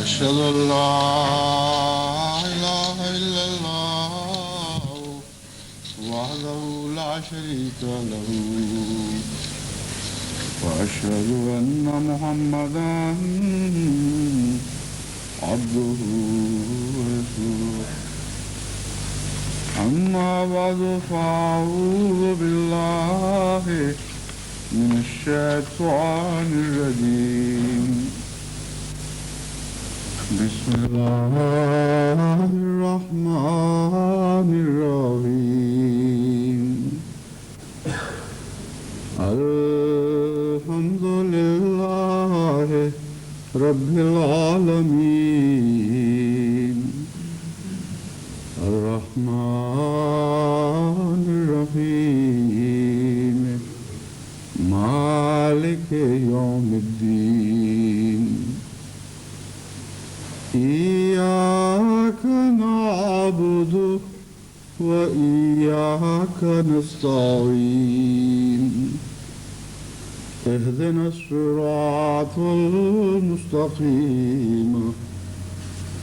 أشهد أن لا إله إلا الله وحده لا شريك له وأشهد أن محمدا عبده ورسوله أما بعد فأعوذ بالله من الشيطان الرجيم بسم الله الرحمن الرحيم الحمد لله رب العالمين الرحمن الرحيم مالك يوم الدين إياك نعبد وإياك نستعين اهدنا الصراط المستقيم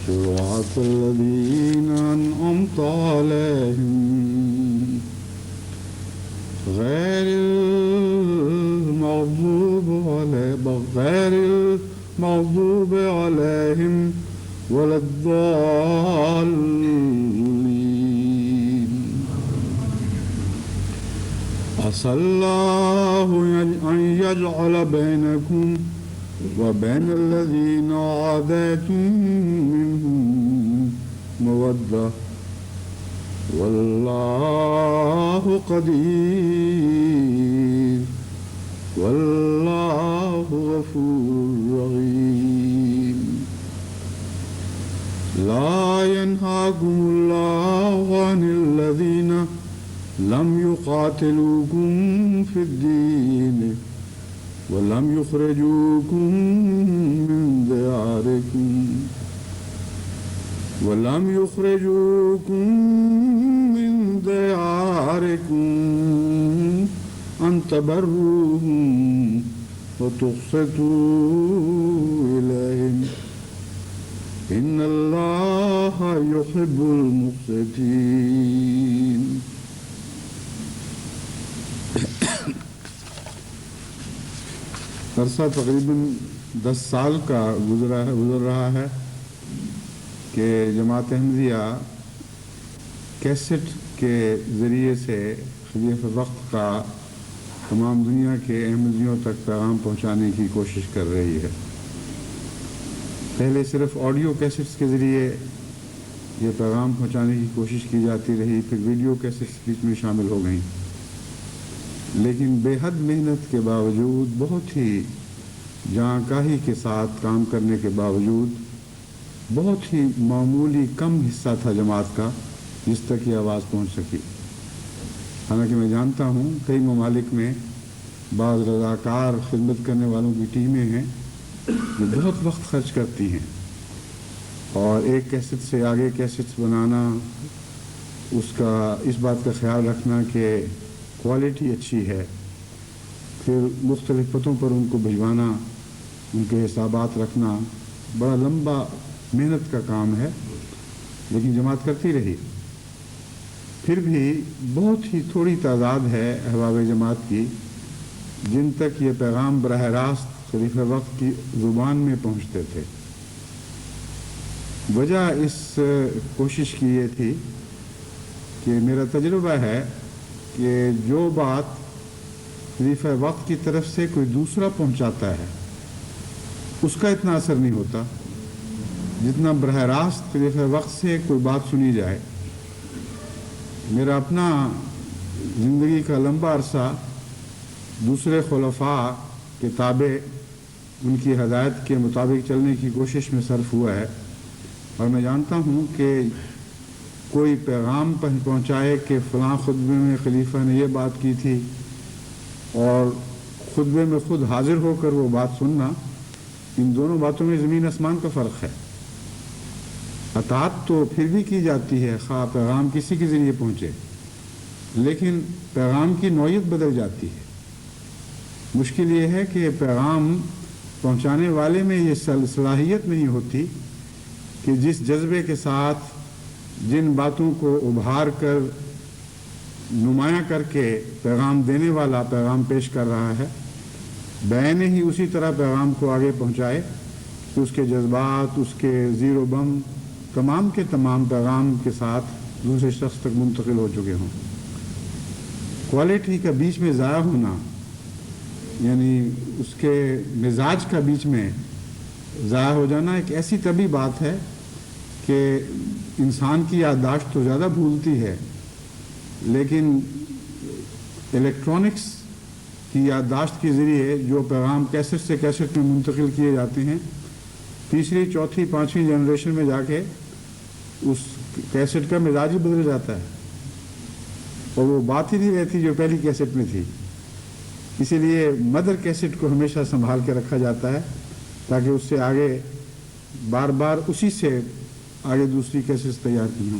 صراط الذين أنعمت عليهم غير المغضوب عليهم ولا الضالين. عسى الله أن يجعل بينكم وبين الذين عاديتم منهم مودة والله قدير والله غفور رحيم. لا ينهاكم الله عن الذين لم يقاتلوكم في الدين ولم يخرجوكم من دياركم أن تبروهم وتقسطوا إليهم إن الله يحب المقسطين. عرصہ تقریباً 10 سال کا گزر رہا ہے کہ جماعت احمدیہ کیسٹ کے ذریعے سے خلیفہ وقت کا تمام دنیا کے احمدیوں تک پیغام پہنچانے کی کوشش کر رہی ہے. پہلے صرف آڈیو کیسٹس کے ذریعے یہ پیغام پہنچانے کی کوشش کی جاتی رہی، پھر ویڈیو کیسٹس بیچ میں شامل ہو گئیں، لیکن بے حد محنت کے باوجود، بہت ہی جاں کاہی کے ساتھ کام کرنے کے باوجود، بہت ہی معمولی کم حصہ تھا جماعت کا جس تک یہ آواز پہنچ سکی. حالانکہ میں جانتا ہوں کئی ممالک میں بعض رضاکار خدمت کرنے والوں کی ٹیمیں ہیں جو بہت وقت خرچ کرتی ہیں، اور ایک کیسٹ سے آگے کیسٹس بنانا، اس بات کا خیال رکھنا کہ کوالٹی اچھی ہے، پھر مختلف پتوں پر ان کو بھجوانا، ان کے حسابات رکھنا، بڑا لمبا محنت کا کام ہے. لیکن جماعت کرتی رہی. پھر بھی بہت ہی تھوڑی تعداد ہے احباب جماعت کی جن تک یہ پیغام براہ راست خلیفہ وقت کی زبان میں پہنچتے تھے. وجہ اس کوشش کی یہ تھی کہ میرا تجربہ ہے کہ جو بات خلیفہ وقت کی طرف سے کوئی دوسرا پہنچاتا ہے اس کا اتنا اثر نہیں ہوتا جتنا براہ راست خلیفہ وقت سے کوئی بات سنی جائے. میرا اپنا زندگی کا لمبا عرصہ دوسرے خلفاء کے تابع ان کی ہدایت کے مطابق چلنے کی کوشش میں صرف ہوا ہے، اور میں جانتا ہوں کہ کوئی پیغام پہنچائے کہ فلاں خطبے میں خلیفہ نے یہ بات کی تھی، اور خطبے میں خود حاضر ہو کر وہ بات سننا، ان دونوں باتوں میں زمین آسمان کا فرق ہے. اطاعت تو پھر بھی کی جاتی ہے خواہ پیغام کسی کے ذریعے پہنچے، لیکن پیغام کی نوعیت بدل جاتی ہے. مشکل یہ ہے کہ پیغام پہنچانے والے میں یہ صلاحیت نہیں ہوتی کہ جس جذبے کے ساتھ جن باتوں کو ابھار کر نمایاں کر کے پیغام دینے والا پیغام پیش کر رہا ہے، بعین ہی اسی طرح پیغام کو آگے پہنچائے کہ اس کے جذبات، اس کے زیر و بم تمام کے تمام پیغام کے ساتھ دوسرے شخص تک منتقل ہو چکے ہوں۔ کوالٹی کا بیچ میں ضائع ہونا، یعنی اس کے مزاج کا بیچ میں ضائع ہو جانا ایک ایسی طبی بات ہے کہ انسان کی یادداشت تو زیادہ بھولتی ہے، لیکن الیکٹرانکس کی یادداشت کے ذریعے جو پیغام کیسٹ سے کیسٹ میں منتقل کیے جاتے ہیں، تیسری، چوتھی، پانچویں جنریشن میں جا کے اس کیسٹ کا مزاج ہی بدل جاتا ہے اور وہ بات ہی نہیں رہتی جو پہلی کیسٹ میں تھی۔ اسی لیے مدر کیسٹ کو ہمیشہ سنبھال کے رکھا جاتا ہے تاکہ اس سے آگے بار بار اسی سے آگے دوسری کیسٹس تیار کی ہوں۔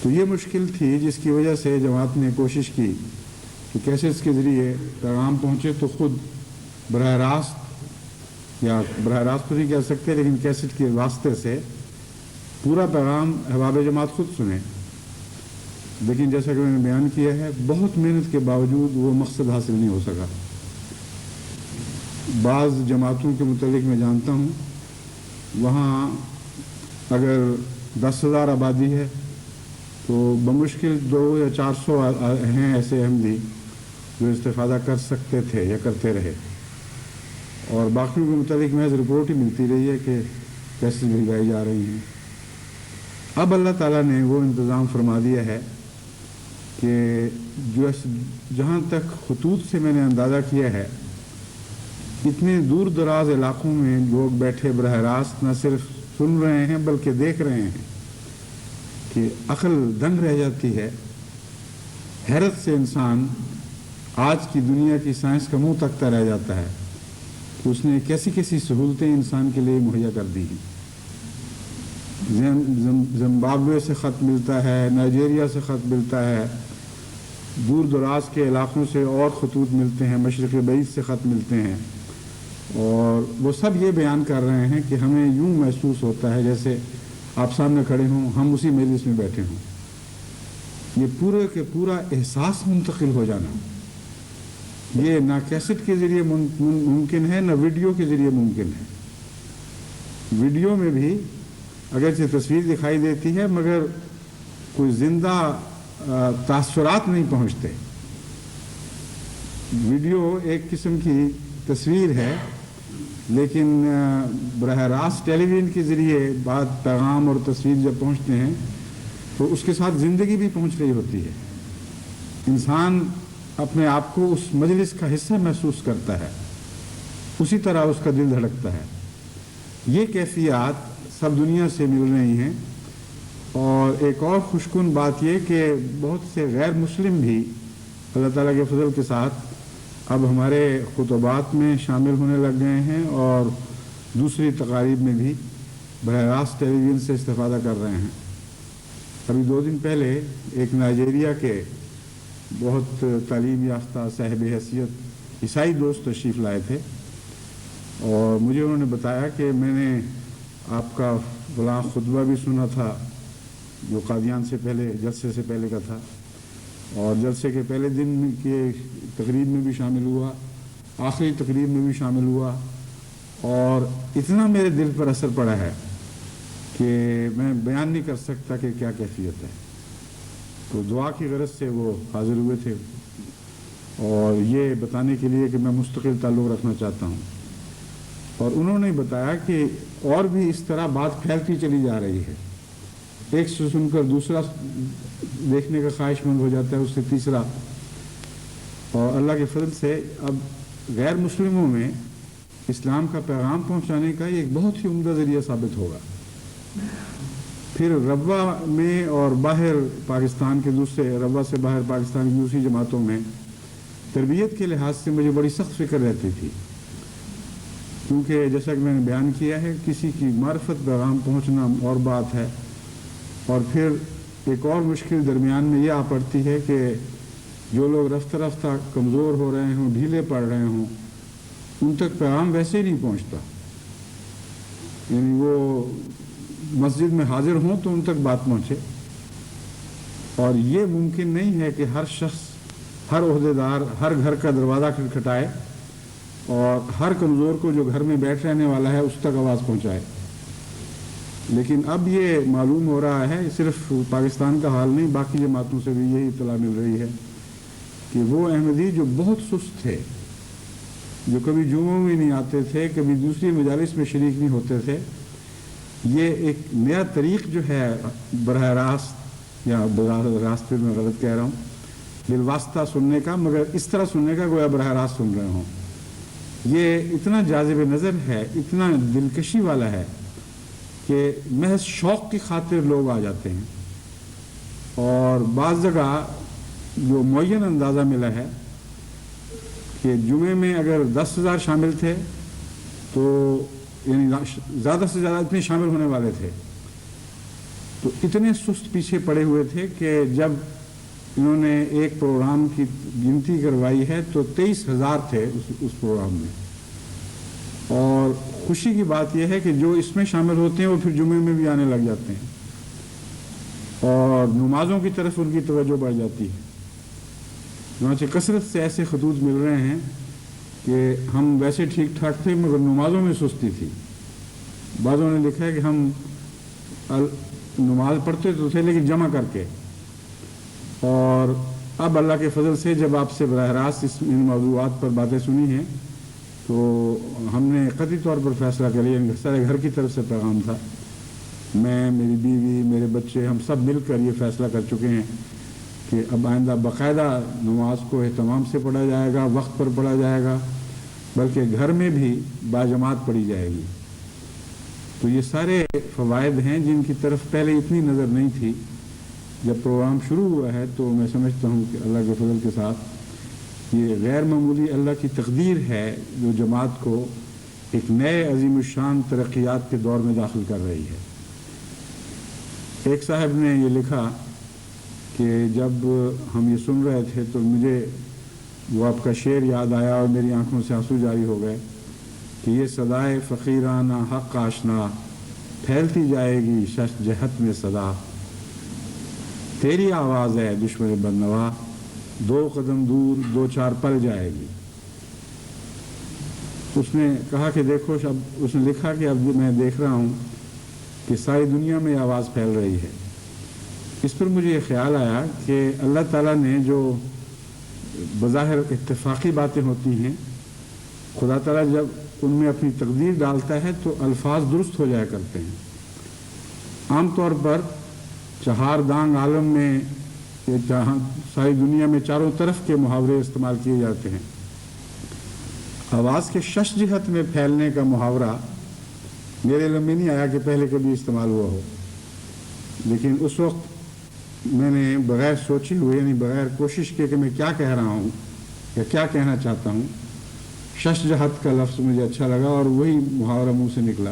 تو یہ مشکل تھی جس کی وجہ سے جماعت نے کوشش کی کہ کیسٹس کے ذریعے پیغام پہنچے تو خود براہ راست، یا براہ راست تو نہیں کہہ سکتے لیکن کیسٹ کے واسطے سے پورا پیغام احباب جماعت خود سنیں۔ لیکن جیسا کہ میں نے بیان کیا ہے، بہت محنت کے باوجود وہ مقصد حاصل نہیں ہو سکا۔ بعض جماعتوں کے متعلق میں جانتا ہوں، وہاں اگر 10,000 آبادی ہے تو بمشکل 200 یا 400 ہیں ایسے احمدی جو استفادہ کر سکتے تھے یا کرتے رہے، اور باقیوں کے متعلق محض رپورٹ ہی ملتی رہی ہے کہ کیسے بھجوائی جا رہی ہیں۔ اب اللہ تعالیٰ نے وہ انتظام فرما دیا ہے کہ جہاں تک خطوط سے میں نے اندازہ کیا ہے، اتنے دور دراز علاقوں میں لوگ بیٹھے براہ راست نہ صرف سن رہے ہیں بلکہ دیکھ رہے ہیں کہ عقل دنگ رہ جاتی ہے۔ حیرت سے انسان آج کی دنیا کی سائنس کا منہ تکتا رہ جاتا ہے کہ اس نے کیسی کیسی سہولتیں انسان کے لیے مہیا کر دی ہیں۔ زمبابوے سے خط ملتا ہے، نائجیریا سے خط ملتا ہے، دور دراز کے علاقوں سے اور خطوط ملتے ہیں، مشرق بعید سے خط ملتے ہیں، اور وہ سب یہ بیان کر رہے ہیں کہ ہمیں یوں محسوس ہوتا ہے جیسے آپ سامنے کھڑے ہوں، ہم اسی مجلس میں بیٹھے ہوں۔ یہ پورے کے پورا احساس منتقل ہو جانا، یہ نہ کیسٹ کے ذریعے ممکن ہے نہ ویڈیو کے ذریعے ممکن ہے۔ ویڈیو میں بھی اگرچہ تصویر دکھائی دیتی ہے مگر کوئی زندہ تاثرات نہیں پہنچتے۔ ویڈیو ایک قسم کی تصویر ہے، لیکن براہ راست ٹیلی ویژن کے ذریعے بات، پیغام اور تصویر جب پہنچتے ہیں تو اس کے ساتھ زندگی بھی پہنچ رہی ہوتی ہے۔ انسان اپنے آپ کو اس مجلس کا حصہ محسوس کرتا ہے، اسی طرح اس کا دل دھڑکتا ہے۔ یہ کیفیات سب دنیا سے مل رہی ہیں، اور ایک اور خوشکن بات یہ کہ بہت سے غیر مسلم بھی اللہ تعالیٰ کے فضل کے ساتھ اب ہمارے خطبات میں شامل ہونے لگ گئے ہیں اور دوسری تقاریب میں بھی براہ راست ٹیلی ویژن سے استفادہ کر رہے ہیں۔ ابھی 2 دن پہلے ایک نائجیریا کے بہت تعلیم یافتہ صاحب حیثیت عیسائی دوست تشریف لائے تھے، اور مجھے انہوں نے بتایا کہ میں نے آپ کا فلاں خطبہ بھی سنا تھا جو قادیان سے پہلے، جلسے سے پہلے کا تھا، اور جلسے کے پہلے دن کے تقریب میں بھی شامل ہوا، آخری تقریب میں بھی شامل ہوا، اور اتنا میرے دل پر اثر پڑا ہے کہ میں بیان نہیں کر سکتا کہ کیا کیفیت ہے۔ تو دعا کی غرض سے وہ حاضر ہوئے تھے، اور یہ بتانے کے لیے کہ میں مستقل تعلق رکھنا چاہتا ہوں، اور انہوں نے بتایا کہ اور بھی اس طرح بات پھیلتی چلی جا رہی ہے، ایک سے سن کر دوسرا دیکھنے کا خواہش مند ہو جاتا ہے، اس سے تیسرا، اور اللہ کے فضل سے اب غیر مسلموں میں اسلام کا پیغام پہنچانے کا یہ ایک بہت ہی عمدہ ذریعہ ثابت ہوگا۔ پھر ربوہ میں اور باہر پاکستان کے دوسرے، ربوہ سے باہر پاکستان کی دوسری جماعتوں میں تربیت کے لحاظ سے مجھے بڑی سخت فکر رہتی تھی، کیونکہ جیسا کہ میں نے بیان کیا ہے، کسی کی معرفت پیغام پہنچنا اور بات ہے، اور پھر ایک اور مشکل درمیان میں یہ آ پڑتی ہے کہ جو لوگ رفتہ رفتہ کمزور ہو رہے ہوں، ڈھیلے پڑ رہے ہوں، ان تک پیغام ویسے ہی نہیں پہنچتا، یعنی وہ مسجد میں حاضر ہوں تو ان تک بات پہنچے، اور یہ ممکن نہیں ہے کہ ہر شخص، ہر عہدیدار ہر گھر کا دروازہ کھٹکھٹائے اور ہر کمزور کو جو گھر میں بیٹھ رہنے والا ہے اس تک آواز پہنچائے۔ لیکن اب یہ معلوم ہو رہا ہے، صرف پاکستان کا حال نہیں، باقی جماعتوں سے بھی یہی اطلاع مل رہی ہے کہ وہ احمدی جو بہت سست تھے، جو کبھی جمعوں میں نہیں آتے تھے، کبھی دوسری مجالس میں شریک نہیں ہوتے تھے، یہ ایک نیا طریق جو ہے براہ راست، یا براہ راست پہ میں غلط کہہ رہا ہوں، بالواسطہ سننے کا، مگر اس طرح سننے کا گویا براہ راست سن رہے ہوں، یہ اتنا جاذب نظر ہے، اتنا دلکشی والا ہے کہ محض شوق کی خاطر لوگ آ جاتے ہیں۔ اور بعض جگہ جو معین اندازہ ملا ہے کہ جمعے میں اگر 10,000 شامل تھے تو یعنی زیادہ سے زیادہ اتنے شامل ہونے والے تھے، تو اتنے سست پیچھے پڑے ہوئے تھے کہ جب انہوں نے ایک پروگرام کی گنتی کروائی ہے تو 23,000 تھے اس پروگرام میں۔ اور خوشی کی بات یہ ہے کہ جو اس میں شامل ہوتے ہیں وہ پھر جمعے میں بھی آنے لگ جاتے ہیں اور نمازوں کی طرف ان کی توجہ بڑھ جاتی ہے۔ چنانچہ کثرت سے ایسے خطوط مل رہے ہیں کہ ہم ویسے ٹھیک ٹھاک تھے مگر نمازوں میں سستی تھی۔ بعضوں نے لکھا ہے کہ ہم نماز پڑھتے تو تھے لیکن جمع کر کے، اور اب اللہ کے فضل سے جب آپ سے براہ راست ان موضوعات پر باتیں سنی ہیں تو ہم نے قطعی طور پر فیصلہ کر لیا، سارے گھر کی طرف سے پیغام تھا، میں، میری بیوی، میرے بچے، ہم سب مل کر یہ فیصلہ کر چکے ہیں کہ اب آئندہ باقاعدہ نماز کو اہتمام سے پڑھا جائے گا، وقت پر پڑھا جائے گا، بلکہ گھر میں بھی باجماعت پڑھی جائے گی۔ تو یہ سارے فوائد ہیں جن کی طرف پہلے اتنی نظر نہیں تھی۔ جب پروگرام شروع ہوا ہے تو میں سمجھتا ہوں کہ اللہ کے فضل کے ساتھ یہ غیر معمولی اللہ کی تقدیر ہے جو جماعت کو ایک نئے عظیم الشان ترقیات کے دور میں داخل کر رہی ہے۔ ایک صاحب نے یہ لکھا کہ جب ہم یہ سن رہے تھے تو مجھے وہ آپ کا شعر یاد آیا اور میری آنکھوں سے آنسو جاری ہو گئے کہ یہ صدائے فقیرانہ حق آشنا، پھیلتی جائے گی شش جہت میں صدا، تیری آواز ہے دشمن بدنوا، 2 قدم دور 2-4 پل جائے گی۔ اس نے کہا کہ دیکھو، اب اس نے لکھا کہ اب میں دیکھ رہا ہوں کہ ساری دنیا میں آواز پھیل رہی ہے۔ اس پر مجھے یہ خیال آیا کہ اللہ تعالیٰ نے جو بظاہر اتفاقی باتیں ہوتی ہیں، خدا تعالیٰ جب ان میں اپنی تقدیر ڈالتا ہے تو الفاظ درست ہو جایا کرتے ہیں۔ عام طور پر چہار دانگ عالم میں ساری دنیا میں چاروں طرف کے محاورے استعمال کیے جاتے ہیں۔ آواز کے شش جہت میں پھیلنے کا محاورہ میرے علم میں نہیں آیا کہ پہلے کبھی استعمال ہوا ہو، لیکن اس وقت میں نے بغیر سوچے ہوئے، یعنی بغیر کوشش کے کہ میں کیا کہہ رہا ہوں یا کیا کہنا چاہتا ہوں، شش جہت کا لفظ مجھے اچھا لگا اور وہی محاورہ منہ سے نکلا۔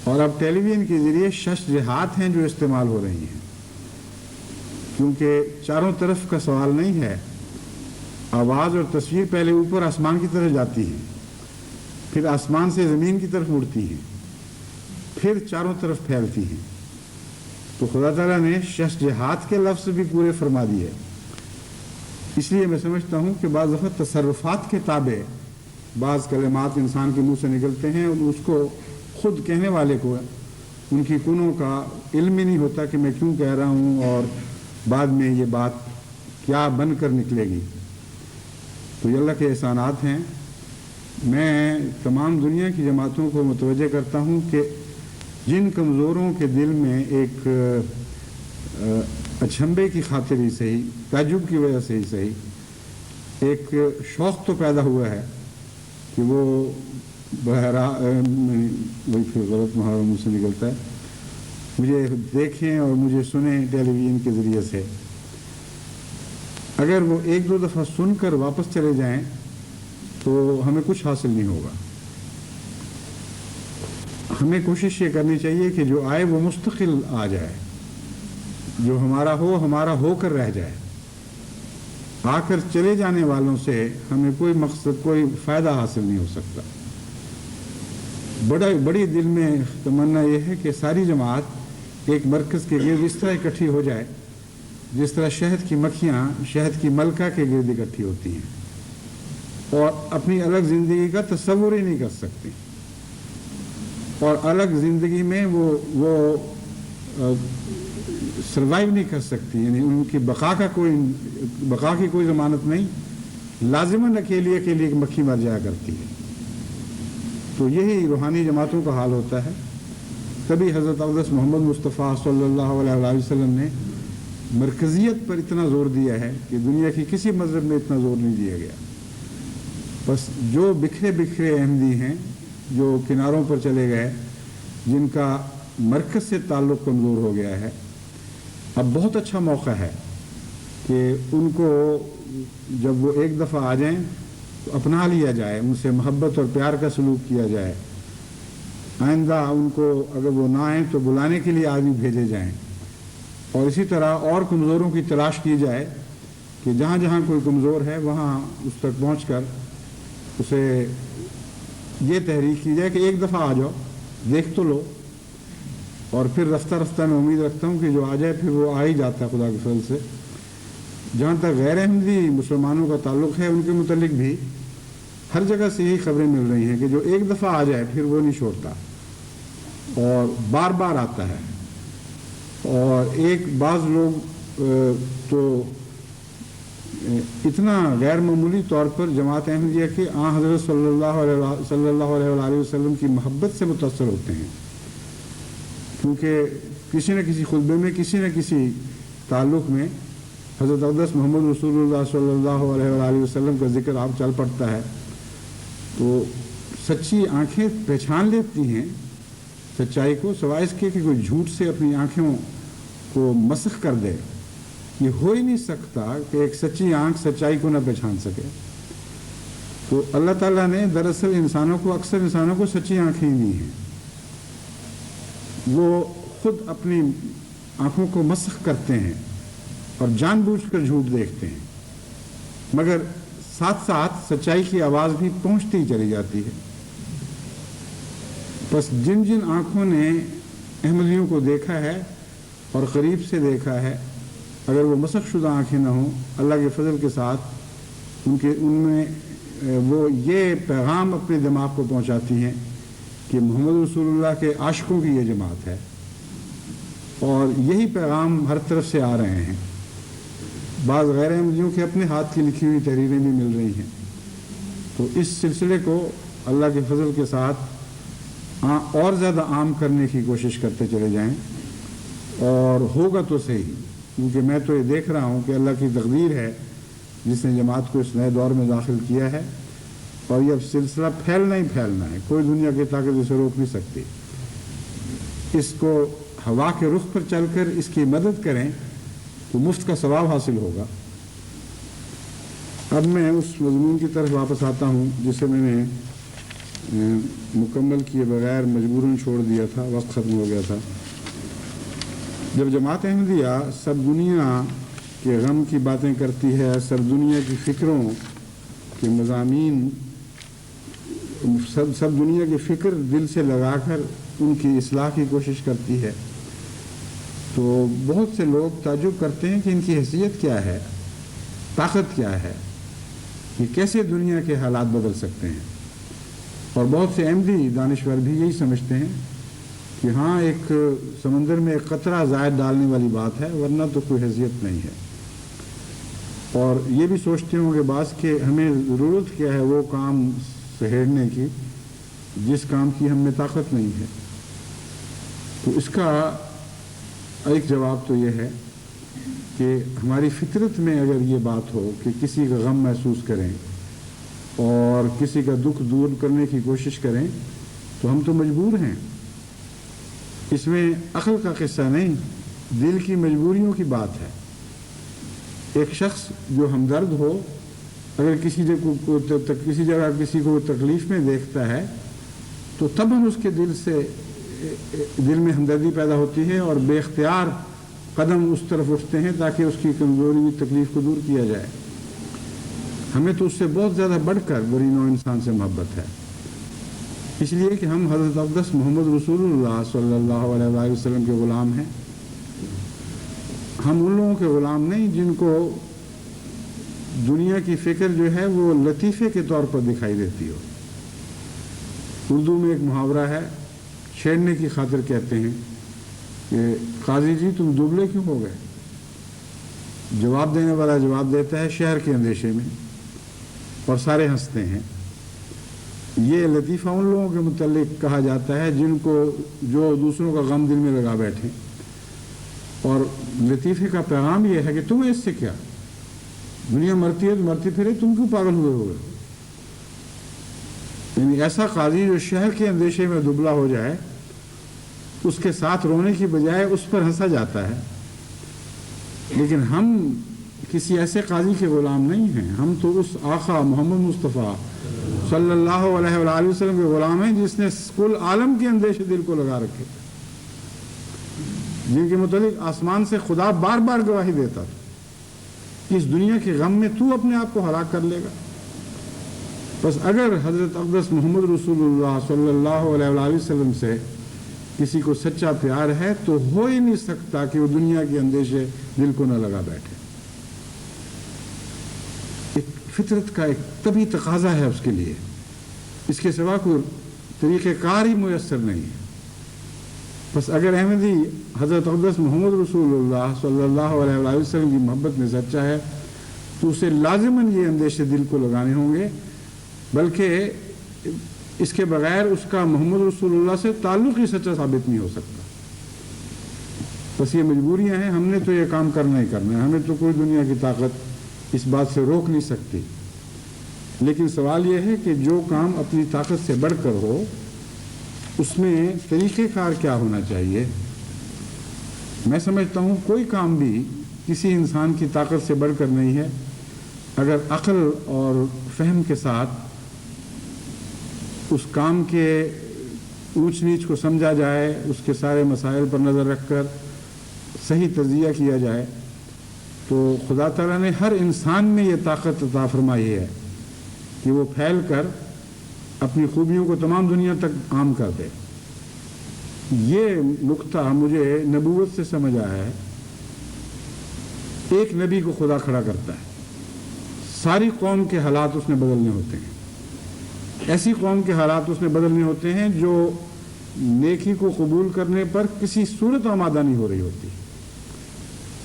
اور اب ٹیلی ویژن کے ذریعے شش جہات ہیں جو استعمال ہو رہی ہیں، کیونکہ چاروں طرف کا سوال نہیں ہے۔ آواز اور تصویر پہلے اوپر آسمان کی طرف جاتی ہیں، پھر آسمان سے زمین کی طرف مڑتی ہیں، پھر چاروں طرف پھیلتی ہیں۔ تو خدا تعالیٰ نے شش جہات کے لفظ بھی پورے فرما دیے۔ اس لیے میں سمجھتا ہوں کہ بعض وقت تصرفات کے تابع بعض کلمات انسان کے منہ سے نکلتے ہیں اور اس کو خود کہنے والے کو ان کی کنوں کا علم ہی نہیں ہوتا کہ میں کیوں کہہ رہا ہوں اور بعد میں یہ بات کیا بن کر نکلے گی۔ تو یہ اللہ کے احسانات ہیں۔ میں تمام دنیا کی جماعتوں کو متوجہ کرتا ہوں کہ جن کمزوروں کے دل میں ایک اچھمبے کی خاطر ہی صحیح، تعجب کی وجہ سے ہی صحیح، ایک شوق تو پیدا ہوا ہے کہ وہ وہی پھر غلط محاورہ منہ سے نکلتا ہے، مجھے دیکھیں اور مجھے سنیں ٹیلی ویژن کے ذریعے سے، اگر وہ 1-2 دفعہ سن کر واپس چلے جائیں تو ہمیں کچھ حاصل نہیں ہوگا۔ ہمیں کوشش یہ کرنی چاہیے کہ جو آئے وہ مستقل آ جائے، جو ہمارا ہو کر رہ جائے۔ آ کر چلے جانے والوں سے ہمیں کوئی مقصد، کوئی فائدہ حاصل نہیں ہو سکتا۔ بڑی دل میں تمنا یہ ہے کہ ساری جماعت ایک مرکز کے گرد اس طرح اکٹھی ہو جائے جس طرح شہد کی مکھیاں شہد کی ملکہ کے گرد اکٹھی ہوتی ہیں اور اپنی الگ زندگی کا تصور ہی نہیں کر سکتی، اور الگ زندگی میں وہ سروائیو نہیں کر سکتی، یعنی ان کی بقا کی کوئی ضمانت نہیں، لازماً اکیلی ایک مکھی مر جایا کرتی ہے۔ تو یہی روحانی جماعتوں کا حال ہوتا ہے۔ تبھی حضرت اقدس محمد مصطفیٰ صلی اللہ علیہ وسلم نے مرکزیت پر اتنا زور دیا ہے کہ دنیا کی کسی مذہب میں اتنا زور نہیں دیا گیا۔ بس جو بکھرے احمدی ہیں، جو کناروں پر چلے گئے، جن کا مرکز سے تعلق کمزور ہو گیا ہے، اب بہت اچھا موقع ہے کہ ان کو جب وہ ایک دفعہ آ جائیں تو اپنا لیا جائے، ان سے محبت اور پیار کا سلوک کیا جائے۔ آئندہ ان کو اگر وہ نہ آئیں تو بلانے کے لیے آدمی بھیجے جائیں، اور اسی طرح اور کمزوروں کی تلاش کی جائے کہ جہاں جہاں کوئی کمزور ہے وہاں اس تک پہنچ کر اسے یہ تحریک کی جائے کہ ایک دفعہ آ جاؤ، دیکھ تو لو، اور پھر رفتہ رفتہ میں امید رکھتا ہوں کہ جو آ جائے پھر وہ آ ہی جاتا ہے خدا کے فضل سے۔ جہاں تک غیر احمدی مسلمانوں کا تعلق ہے، ان کے متعلق بھی ہر جگہ سے یہی خبریں مل رہی ہیں کہ جو ایک دفعہ آ جائے پھر وہ نہیں چھوڑتا اور بار بار آتا ہے۔ اور بعض لوگ تو اتنا غیر معمولی طور پر جماعت احمدیہ کے حضرت صلی اللہ علیہ وسلم کی محبت سے متاثر ہوتے ہیں، کیونکہ کسی نہ کسی خطبے میں، کسی نہ کسی تعلق میں حضرت اقدس محمد رسول اللہ صلی اللہ علیہ وسلم کا ذکر آپ چل پڑتا ہے، تو سچی آنکھیں پہچان لیتی ہیں سچائی کو، سوائے اس کے کہ کوئی جھوٹ سے اپنی آنکھوں کو مسخ کر دے۔ یہ ہو ہی نہیں سکتا کہ ایک سچی آنکھ سچائی کو نہ پہچان سکے۔ تو اللہ تعالیٰ نے دراصل اکثر انسانوں کو سچی آنکھیں دی ہیں، وہ خود اپنی آنکھوں کو مسخ کرتے ہیں اور جان بوجھ کر جھوٹ دیکھتے ہیں، مگر ساتھ ساتھ سچائی کی آواز بھی پہنچتی چلی جاتی ہے۔ بس جن آنکھوں نے احمدیوں کو دیکھا ہے اور قریب سے دیکھا ہے، اگر وہ مسخ شدہ آنکھیں نہ ہوں، اللہ کے فضل کے ساتھ ان میں وہ یہ پیغام اپنے دماغ کو پہنچاتی ہیں کہ محمد رسول اللہ کے عاشقوں کی یہ جماعت ہے، اور یہی پیغام ہر طرف سے آ رہے ہیں۔ بعض غیر احمدیوں کے اپنے ہاتھ کی لکھی ہوئی تحریریں بھی مل رہی ہیں۔ تو اس سلسلے کو اللہ کے فضل کے ساتھ اور زیادہ عام کرنے کی کوشش کرتے چلے جائیں، اور ہوگا تو صحیح، کیونکہ میں تو یہ دیکھ رہا ہوں کہ اللہ کی تقدیر ہے جس نے جماعت کو اس نئے دور میں داخل کیا ہے، اور یہ اب سلسلہ پھیلنا ہی پھیلنا ہے، کوئی دنیا کی طاقت اسے روک نہیں سکتی۔ اس کو ہوا کے رخ پر چل کر اس کی مدد کریں تو مفت کا ثواب حاصل ہوگا۔ اب میں اس مضمون کی طرف واپس آتا ہوں جسے میں نے مکمل کیے بغیر مجبوراً چھوڑ دیا تھا، وقت ختم ہو گیا تھا۔ جب جماعت احمدیہ سب دنیا کے غم کی باتیں کرتی ہے، سب دنیا کی فکروں کے مضامین، سب دنیا کی فکر دل سے لگا کر ان کی اصلاح کی کوشش کرتی ہے، تو بہت سے لوگ تعجب کرتے ہیں کہ ان کی حیثیت کیا ہے، طاقت کیا ہے، یہ کیسے دنیا کے حالات بدل سکتے ہیں۔ اور بہت سے احمدی دانشور بھی یہی سمجھتے ہیں کہ ہاں ایک سمندر میں ایک قطرہ زائد ڈالنے والی بات ہے، ورنہ تو کوئی حیثیت نہیں ہے۔ اور یہ بھی سوچتے ہوں کہ بعض کہ ہمیں ضرورت کیا ہے وہ کام سہیڑنے کی جس کام کی ہم میں طاقت نہیں ہے۔ تو اس کا ایک جواب تو یہ ہے کہ ہماری فطرت میں اگر یہ بات ہو کہ کسی کا غم محسوس کریں اور کسی کا دکھ دور کرنے کی کوشش کریں تو ہم تو مجبور ہیں۔ اس میں عقل کا قصہ نہیں، دل کی مجبوریوں کی بات ہے۔ ایک شخص جو ہمدرد ہو، اگر کسی جگہ کسی کو تکلیف میں دیکھتا ہے تو تب ہم اس کے دل میں ہمدردی پیدا ہوتی ہے اور بے اختیار قدم اس طرف اٹھتے ہیں تاکہ اس کی کمزوری تکلیف کو دور کیا جائے۔ ہمیں تو اس سے بہت زیادہ بڑھ کر بری نوع انسان سے محبت ہے، اس لیے کہ ہم حضرت اقدس محمد رسول اللہ صلی اللہ علیہ وآلہ وسلم کے غلام ہیں۔ ہم ان لوگوں کے غلام نہیں جن کو دنیا کی فکر جو ہے وہ لطیفے کے طور پر دکھائی دیتی ہو۔ اردو میں ایک محاورہ ہے، چھیڑنے کی خاطر کہتے ہیں کہ قاضی جی تم دبلے کیوں ہو گئے؟ جواب دینے والا جواب دیتا ہے شہر کے اندیشے میں، اور سارے ہنستے ہیں۔ یہ لطیفہ ان لوگوں کے متعلق کہا جاتا ہے جن کو جو دوسروں کا غم دل میں لگا بیٹھے، اور لطیفے کا پیغام یہ ہے کہ تمہیں اس سے کیا، دنیا مرتی ہے تو مرتی پھرے، تم کیوں پاگل ہوئے ہو گئے؟ یعنی ایسا قاضی جو شہر کے اندیشے میں دبلا ہو جائے، اس کے ساتھ رونے کی بجائے اس پر ہنسا جاتا ہے۔ لیکن ہم کسی ایسے قاضی کے غلام نہیں ہیں، ہم تو اس آقا محمد مصطفیٰ صلی اللہ علیہ وآلہ وسلم کے غلام ہیں جس نے کل عالم کے اندیشے دل کو لگا رکھے، جن کے متعلق آسمان سے خدا بار بار گواہی دیتا تھا کہ اس دنیا کے غم میں تو اپنے آپ کو ہلاک کر لے گا۔ بس اگر حضرت اقدس محمد رسول اللہ صلی اللہ علیہ وآلہ وسلم سے کسی کو سچا پیار ہے تو ہو ہی نہیں سکتا کہ وہ دنیا کے اندیشے دل کو نہ لگا بیٹھے۔ ایک فطرت کا ایک طبعی تقاضا ہے اس کے لیے، اس کے سوا کوئی طریقہ کار ہی میسر نہیں ہے۔ بس اگر احمدی حضرت اقدس محمد رسول اللہ صلی اللہ علیہ وآلہ وسلم کی محبت میں سچا ہے تو اسے لازماً یہ اندیشے دل کو لگانے ہوں گے، بلکہ اس کے بغیر اس کا محمد رسول اللہ سے تعلق ہی سچا ثابت نہیں ہو سکتا۔ بس یہ مجبوریاں ہیں، ہم نے تو یہ کام کرنا ہی کرنا ہے، ہمیں تو کوئی دنیا کی طاقت اس بات سے روک نہیں سکتی۔ لیکن سوال یہ ہے کہ جو کام اپنی طاقت سے بڑھ کر ہو اس میں طریقہ کار کیا ہونا چاہیے۔ میں سمجھتا ہوں کوئی کام بھی کسی انسان کی طاقت سے بڑھ کر نہیں ہے، اگر عقل اور فہم کے ساتھ اس کام کے اونچ نیچ کو سمجھا جائے، اس کے سارے مسائل پر نظر رکھ کر صحیح تجزیہ کیا جائے، تو خدا تعالیٰ نے ہر انسان میں یہ طاقت عطا فرمائی ہے کہ وہ پھیل کر اپنی خوبیوں کو تمام دنیا تک عام کر دے۔ یہ نقطہ مجھے نبوت سے سمجھ آیا ہے۔ ایک نبی کو خدا کھڑا کرتا ہے، ساری قوم کے حالات اس نے بدلنے ہوتے ہیں، ایسی قوم کے حالات اس نے بدلنے ہوتے ہیں جو نیکی کو قبول کرنے پر کسی صورت آمادہ نہیں ہو رہی ہوتی،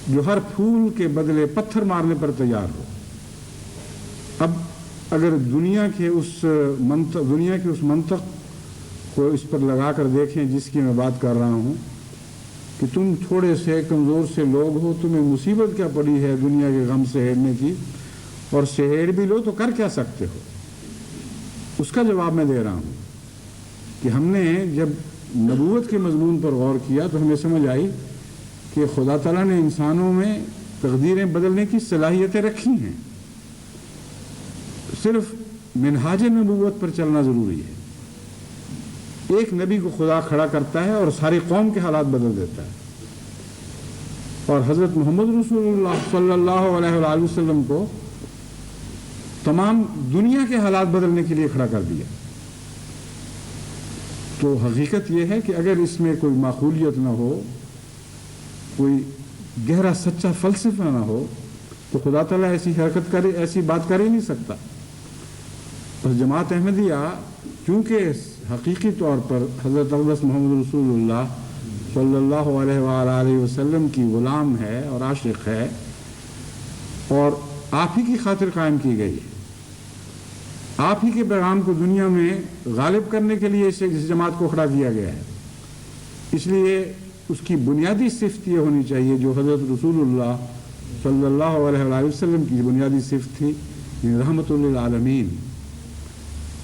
جو ہر پھول کے بدلے پتھر مارنے پر تیار ہو۔ اب اگر دنیا کے اس منطق کو اس پر لگا کر دیکھیں جس کی میں بات کر رہا ہوں کہ تم تھوڑے سے کمزور سے لوگ ہو، تمہیں مصیبت کیا پڑی ہے دنیا کے غم سہیڑنے کی، اور سہیڑ بھی لو تو کر کیا سکتے ہو، اس کا جواب میں دے رہا ہوں کہ ہم نے جب نبوت کے مضمون پر غور کیا تو ہمیں سمجھ آئی کہ خدا تعالیٰ نے انسانوں میں تقدیریں بدلنے کی صلاحیتیں رکھی ہیں، صرف منہاج نبوت پر چلنا ضروری ہے۔ ایک نبی کو خدا کھڑا کرتا ہے اور ساری قوم کے حالات بدل دیتا ہے، اور حضرت محمد رسول اللہ صلی اللہ علیہ وآلہ وسلم کو تمام دنیا کے حالات بدلنے کے لیے کھڑا کر دیا۔ تو حقیقت یہ ہے کہ اگر اس میں کوئی معقولیت نہ ہو، کوئی گہرا سچا فلسفہ نہ ہو، تو خدا تعالیٰ ایسی بات کر ہی نہیں سکتا۔ بس جماعت احمدیہ چونکہ حقیقی طور پر حضرت اقدس محمد رسول اللہ صلی اللہ علیہ وآلہ وسلم کی غلام ہے اور عاشق ہے، اور آپ ہی کی خاطر قائم کی گئی ہے، آپ ہی کے پیغام کو دنیا میں غالب کرنے کے لیے اس جماعت کو کھڑا کیا گیا ہے۔ اس لیے اس کی بنیادی صفت یہ ہونی چاہیے جو حضرت رسول اللہ صلی اللہ علیہ وآلہ وسلم کی بنیادی صفت تھی، رحمت للعالمین،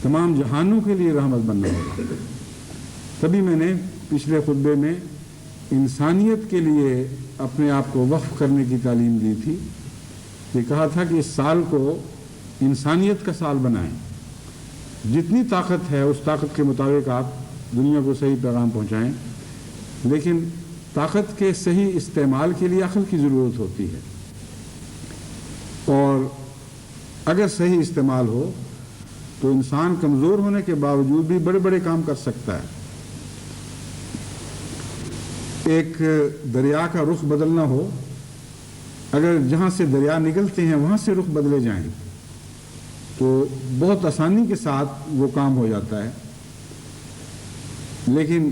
تمام جہانوں کے لیے رحمت بننا ہوگا۔ تبھی میں نے پچھلے خطبے میں انسانیت کے لیے اپنے آپ کو وقف کرنے کی تعلیم دی تھی، یہ کہا تھا کہ اس سال کو انسانیت کا سال بنائیں، جتنی طاقت ہے اس طاقت کے مطابق آپ دنیا کو صحیح پیغام پہنچائیں، لیکن طاقت کے صحیح استعمال کے لیے عقل کی ضرورت ہوتی ہے، اور اگر صحیح استعمال ہو تو انسان کمزور ہونے کے باوجود بھی بڑے بڑے کام کر سکتا ہے۔ ایک دریا کا رخ بدلنا ہو، اگر جہاں سے دریا نکلتے ہیں وہاں سے رخ بدلے جائیں تو بہت آسانی کے ساتھ وہ کام ہو جاتا ہے، لیکن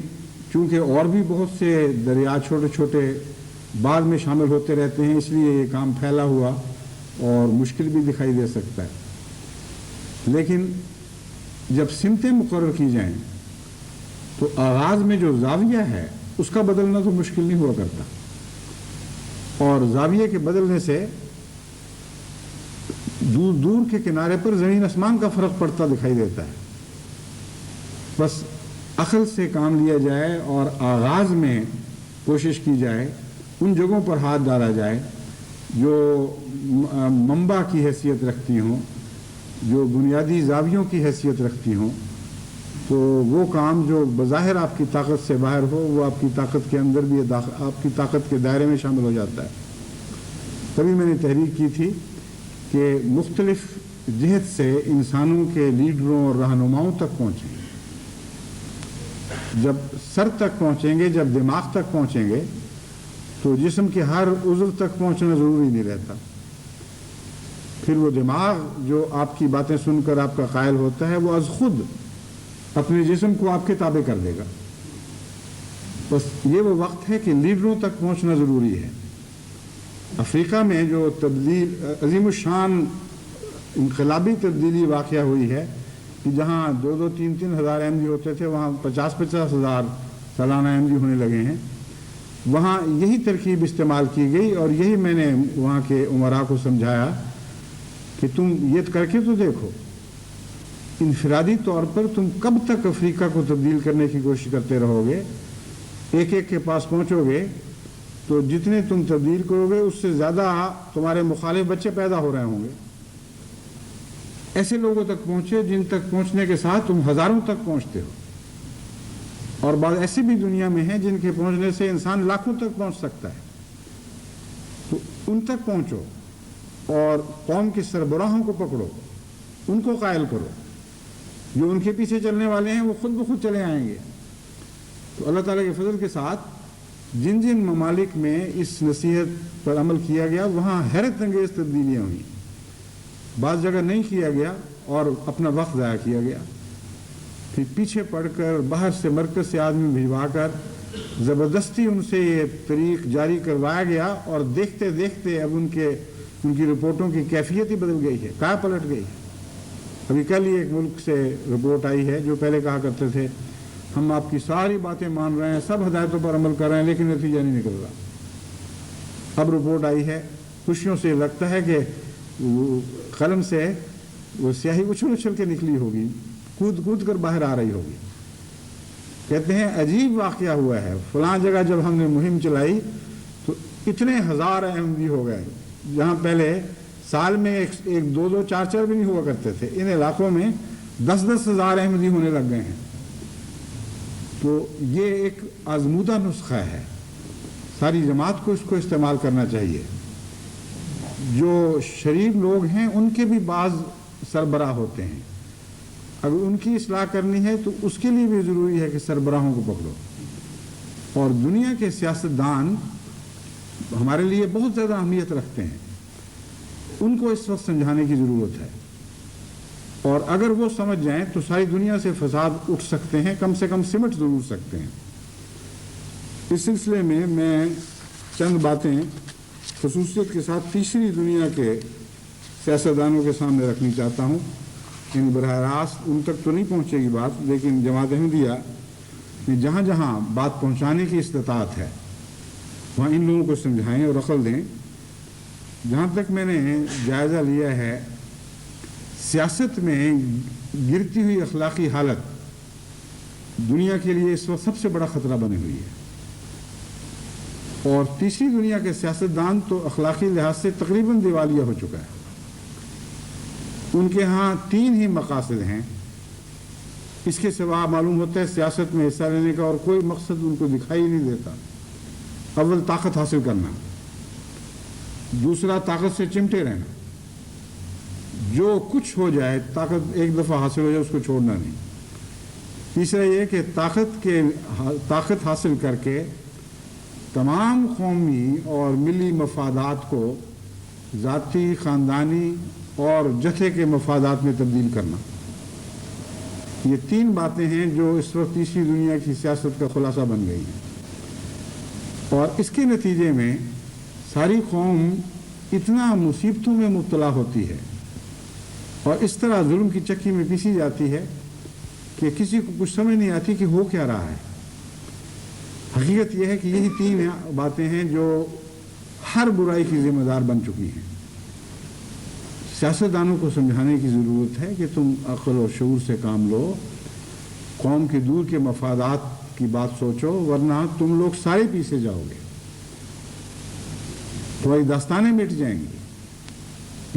چونکہ اور بھی بہت سے دریا چھوٹے چھوٹے بعد میں شامل ہوتے رہتے ہیں، اس لیے یہ کام پھیلا ہوا اور مشکل بھی دکھائی دے سکتا ہے۔ لیکن جب سمتیں مقرر کی جائیں تو آغاز میں جو زاویہ ہے اس کا بدلنا تو مشکل نہیں ہوا کرتا، اور زاویے کے بدلنے سے دور دور کے کنارے پر زمین آسمان کا فرق پڑتا دکھائی دیتا ہے۔ بس عقل سے کام لیا جائے اور آغاز میں کوشش کی جائے، ان جگہوں پر ہاتھ ڈالا جائے جو منبع کی حیثیت رکھتی ہوں، جو بنیادی زاویوں کی حیثیت رکھتی ہوں، تو وہ کام جو بظاہر آپ کی طاقت سے باہر ہو وہ آپ کی طاقت کے اندر بھی آپ کی طاقت کے دائرے میں شامل ہو جاتا ہے۔ تبھی میں نے تحریک کی تھی کہ مختلف جہت سے انسانوں کے لیڈروں اور رہنماؤں تک پہنچیں۔ جب سر تک پہنچیں گے، جب دماغ تک پہنچیں گے تو جسم کے ہر عضو تک پہنچنا ضروری نہیں رہتا۔ پھر وہ دماغ جو آپ کی باتیں سن کر آپ کا قائل ہوتا ہے وہ از خود اپنے جسم کو آپ کے تابع کر دے گا۔ بس یہ وہ وقت ہے کہ لیڈروں تک پہنچنا ضروری ہے۔ افریقہ میں جو تبدیل عظیم الشان انقلابی تبدیلی واقعہ ہوئی ہے کہ جہاں 2-3 ہزار احمدی ہوتے تھے وہاں 50 ہزار سالانہ احمدی ہونے لگے ہیں، وہاں یہی ترکیب استعمال کی گئی، اور یہی میں نے وہاں کے امراء کو سمجھایا کہ تم یہ کر کے تو دیکھو، انفرادی طور پر تم کب تک افریقہ کو تبدیل کرنے کی کوشش کرتے رہو گے؟ ایک ایک کے پاس پہنچو گے تو جتنے تم تبدیل کرو گے اس سے زیادہ تمہارے مخالف بچے پیدا ہو رہے ہوں گے۔ ایسے لوگوں تک پہنچے جن تک پہنچنے کے ساتھ تم ہزاروں تک پہنچتے ہو، اور بعض ایسے بھی دنیا میں ہیں جن کے پہنچنے سے انسان لاکھوں تک پہنچ سکتا ہے۔ تو ان تک پہنچو اور قوم کے سربراہوں کو پکڑو، ان کو قائل کرو، جو ان کے پیچھے چلنے والے ہیں وہ خود بخود چلے آئیں گے۔ تو اللہ تعالیٰ کے فضل کے ساتھ جن جن ممالک میں اس نصیحت پر عمل کیا گیا وہاں حیرت انگیز تبدیلیاں ہوئیں۔ بعض جگہ نہیں کیا گیا اور اپنا وقت ضائع کیا گیا، پھر پیچھے پڑ کر باہر سے مرکز سے آدمی بھجوا کر زبردستی ان سے یہ طریق جاری کروایا گیا، اور دیکھتے دیکھتے اب ان کی رپورٹوں کی کیفیت ہی بدل گئی ہے، کہاں پلٹ گئی ہے۔ ابھی کل ہی ایک ملک سے رپورٹ آئی ہے جو پہلے کہا کرتے تھے ہم آپ کی ساری باتیں مان رہے ہیں، سب ہدایتوں پر عمل کر رہے ہیں، لیکن نتیجہ نہیں نکل رہا۔ اب رپورٹ آئی ہے، خوشیوں سے لگتا ہے کہ قلم سے وہ سیاہی اچھل اچھل کے نکلی ہوگی، کود کود کر باہر آ رہی ہوگی۔ کہتے ہیں عجیب واقعہ ہوا ہے، فلاں جگہ جب ہم نے مہم چلائی تو اتنے ہزار احمدی ہو گئے، جہاں پہلے سال میں ایک دو 4 بھی نہیں ہوا کرتے تھے، ان علاقوں میں 10 ہزار احمدی ہونے لگ گئے ہیں۔ تو یہ ایک آزمودہ نسخہ ہے، ساری جماعت کو اس کو استعمال کرنا چاہیے۔ جو شریف لوگ ہیں ان کے بھی بعض سربراہ ہوتے ہیں، اگر ان کی اصلاح کرنی ہے تو اس کے لیے بھی ضروری ہے کہ سربراہوں کو پکڑو۔ اور دنیا کے سیاستدان ہمارے لیے بہت زیادہ اہمیت رکھتے ہیں، ان کو اس وقت سمجھانے کی ضرورت ہے، اور اگر وہ سمجھ جائیں تو ساری دنیا سے فساد اٹھ سکتے ہیں، کم سے کم سمٹ ضرور سکتے ہیں۔ اس سلسلے میں چند باتیں خصوصیت کے ساتھ تیسری دنیا کے سیاستدانوں کے سامنے رکھنی چاہتا ہوں۔ ان براہ راست ان تک تو نہیں پہنچے گی بات، لیکن جماعت احمدیہ میں جہاں جہاں بات پہنچانے کی استطاعت ہے وہاں ان لوگوں کو سمجھائیں اور عقل دیں۔ جہاں تک میں نے جائزہ لیا ہے، سیاست میں گرتی ہوئی اخلاقی حالت دنیا کے لیے اس وقت سب سے بڑا خطرہ بنی ہوئی ہے، اور تیسری دنیا کے سیاستدان تو اخلاقی لحاظ سے تقریباً دیوالیہ ہو چکا ہے۔ ان کے ہاں 3 ہی مقاصد ہیں، اس کے سوا معلوم ہوتا ہے سیاست میں حصہ لینے کا اور کوئی مقصد ان کو دکھائی نہیں دیتا۔ اول طاقت حاصل کرنا، دوسرا طاقت سے چمٹے رہنا، جو کچھ ہو جائے طاقت ایک دفعہ حاصل ہو جائے اس کو چھوڑنا نہیں. تیسرا یہ کہ طاقت حاصل کر کے تمام قومی اور ملی مفادات کو ذاتی، خاندانی اور جتھے کے مفادات میں تبدیل کرنا. یہ تین باتیں ہیں جو اس وقت تیسری دنیا کی سیاست کا خلاصہ بن گئی ہیں، اور اس کے نتیجے میں ساری قوم اتنا مصیبتوں میں مبتلا ہوتی ہے اور اس طرح ظلم کی چکی میں پیسی جاتی ہے کہ کسی کو کچھ سمجھ نہیں آتی کہ ہو کیا رہا ہے. حقیقت یہ ہے کہ یہی تین باتیں ہیں جو ہر برائی کی ذمہ دار بن چکی ہیں. سیاستدانوں کو سمجھانے کی ضرورت ہے کہ تم عقل اور شعور سے کام لو، قوم کے دور کے مفادات کی بات سوچو، ورنہ تم لوگ سارے پیچھے جاؤ گے، تمہاری داستانیں مٹ جائیں گی.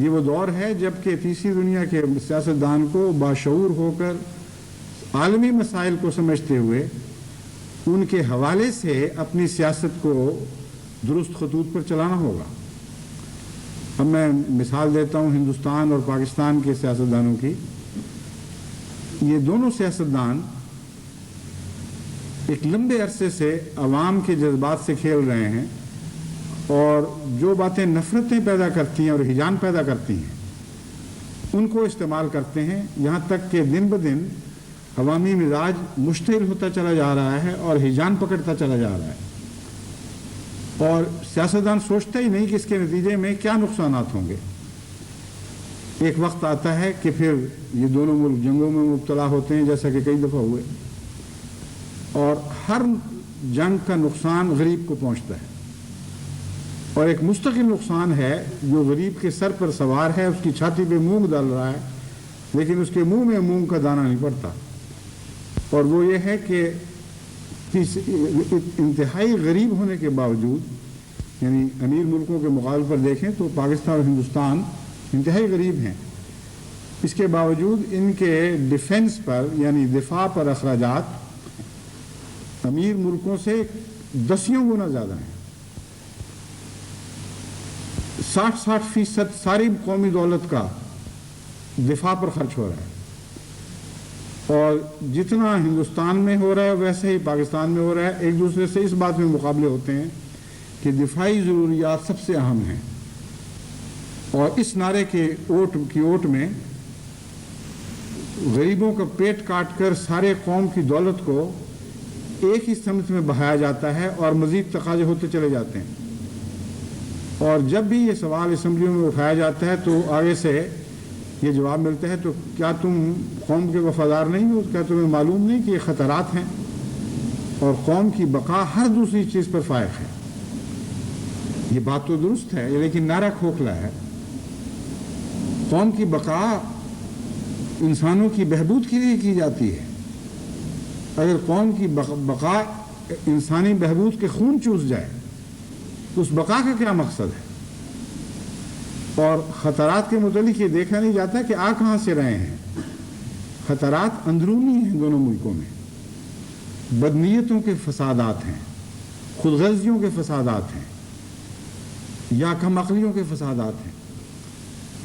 یہ وہ دور ہے جب کہ تیسری دنیا کے سیاستدان کو باشعور ہو کر عالمی مسائل کو سمجھتے ہوئے ان کے حوالے سے اپنی سیاست کو درست خطوط پر چلانا ہوگا. اب میں مثال دیتا ہوں ہندوستان اور پاکستان کے سیاستدانوں کی. یہ دونوں سیاستدان ایک لمبے عرصے سے عوام کے جذبات سے کھیل رہے ہیں اور جو باتیں نفرتیں پیدا کرتی ہیں اور ہیجان پیدا کرتی ہیں ان کو استعمال کرتے ہیں، یہاں تک کہ دن بدن عوامی مزاج مشتعل ہوتا چلا جا رہا ہے اور ہیجان پکڑتا چلا جا رہا ہے. اور سیاستدان سوچتا ہی نہیں کہ اس کے نتیجے میں کیا نقصانات ہوں گے. ایک وقت آتا ہے کہ پھر یہ دونوں ملک جنگوں میں مبتلا ہوتے ہیں، جیسا کہ کئی دفعہ ہوئے، اور ہر جنگ کا نقصان غریب کو پہنچتا ہے، اور ایک مستقل نقصان ہے جو غریب کے سر پر سوار ہے، اس کی چھاتی پہ مونگ ڈال رہا ہے لیکن اس کے منہ میں مونگ کا دانہ نہیں پڑتا. اور وہ یہ ہے کہ انتہائی غریب ہونے کے باوجود، یعنی امیر ملکوں کے مقابلے پر دیکھیں تو پاکستان اور ہندوستان انتہائی غریب ہیں، اس کے باوجود ان کے ڈیفنس پر یعنی دفاع پر اخراجات امیر ملکوں سے 10 گنا زیادہ ہیں. 60% ساری قومی دولت کا دفاع پر خرچ ہو رہا ہے، اور جتنا ہندوستان میں ہو رہا ہے ویسے ہی پاکستان میں ہو رہا ہے. ایک دوسرے سے اس بات میں مقابلے ہوتے ہیں کہ دفاعی ضروریات سب سے اہم ہیں، اور اس نعرے کی اوٹ میں غریبوں کا پیٹ کاٹ کر سارے قوم کی دولت کو ایک ہی سمت میں بہایا جاتا ہے اور مزید تقاضے ہوتے چلے جاتے ہیں. اور جب بھی یہ سوال اسمبلیوں میں اٹھایا جاتا ہے تو آگے سے یہ جواب ملتا ہے تو کیا تم قوم کے وفادار نہیں ہو؟ کیا تمہیں معلوم نہیں کہ یہ خطرات ہیں اور قوم کی بقا ہر دوسری چیز پر فائق ہے؟ یہ بات تو درست ہے لیکن نعرہ کھوکھلا ہے. قوم کی بقا انسانوں کی بہبود کے لیے کی جاتی ہے. اگر قوم کی بقا انسانی بہبود کے خون چوس جائے تو اس بقا کا کیا مقصد ہے؟ اور خطرات کے متعلق یہ دیکھا نہیں جاتا کہ آ کہاں سے رہے ہیں. خطرات اندرونی ہیں دونوں ملکوں میں، بدنیتوں کے فسادات ہیں، خود غرضیوں کے فسادات ہیں یا کم عقلیوں کے فسادات ہیں.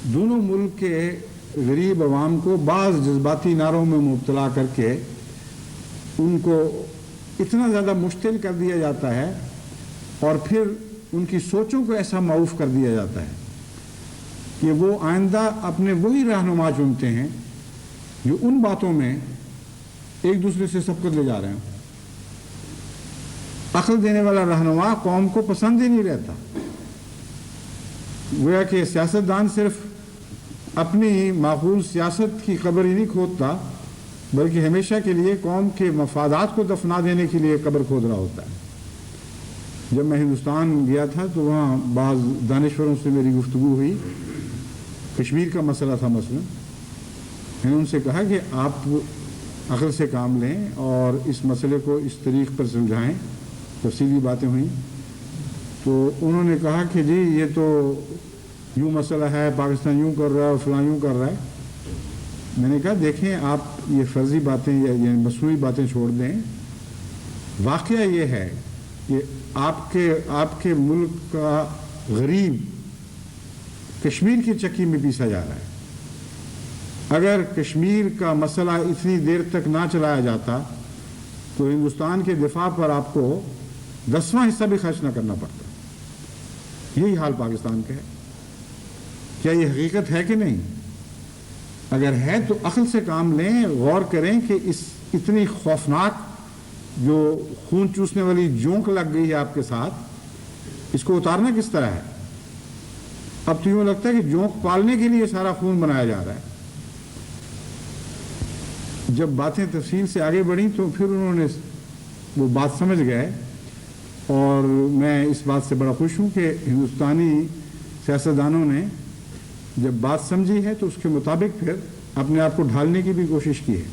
دونوں ملک کے غریب عوام کو بعض جذباتی نعروں میں مبتلا کر کے ان کو اتنا زیادہ مشتعل کر دیا جاتا ہے اور پھر ان کی سوچوں کو ایسا معوف کر دیا جاتا ہے کہ وہ آئندہ اپنے وہی رہنما چنتے ہیں جو ان باتوں میں ایک دوسرے سے سبقت لے جا رہے ہیں. عقل دینے والا رہنما قوم کو پسند ہی نہیں رہتا. گویا کہ سیاستدان صرف اپنی معقول سیاست کی قبر ہی نہیں کھودتا بلکہ ہمیشہ کے لیے قوم کے مفادات کو دفنا دینے کے لیے قبر کھود رہا ہوتا ہے. جب میں ہندوستان گیا تھا تو وہاں بعض دانشوروں سے میری گفتگو ہوئی. کشمیر کا مسئلہ تھا مثلا. میں نے ان سے کہا کہ آپ عقل سے کام لیں اور اس مسئلے کو اس طریق پر سمجھائیں. تفصیلی باتیں ہوئیں تو انہوں نے کہا کہ جی یہ تو یوں مسئلہ ہے، پاکستان یوں کر رہا ہے اور فلاں یوں کر رہا ہے. میں نے کہا دیکھیں آپ یہ فرضی باتیں یا مصنوعی باتیں چھوڑ دیں. واقعہ یہ ہے کہ آپ کے ملک کا غریب کشمیر کی چکی میں پیسا جا رہا ہے اگر کشمیر کا مسئلہ اتنی دیر تک نہ چلایا جاتا تو ہندوستان کے دفاع پر آپ کو 10واں حصہ بھی خرچ نہ کرنا پڑتا۔ یہی حال پاکستان کا ہے۔ کیا یہ حقیقت ہے کہ نہیں؟ اگر ہے تو عقل سے کام لیں، غور کریں کہ اس اتنی خوفناک جو خون چوسنے والی جونک لگ گئی ہے آپ کے ساتھ، اس کو اتارنا کس طرح ہے؟ اب تو یوں لگتا ہے کہ جونک پالنے کے لیے سارا خون بنایا جا رہا ہے۔ جب باتیں تفصیل سے آگے بڑھیں تو پھر انہوں نے وہ بات سمجھ گئے، اور میں اس بات سے بڑا خوش ہوں کہ ہندوستانی سیاستدانوں نے جب بات سمجھی ہے تو اس کے مطابق پھر اپنے آپ کو ڈھالنے کی بھی کوشش کی ہے۔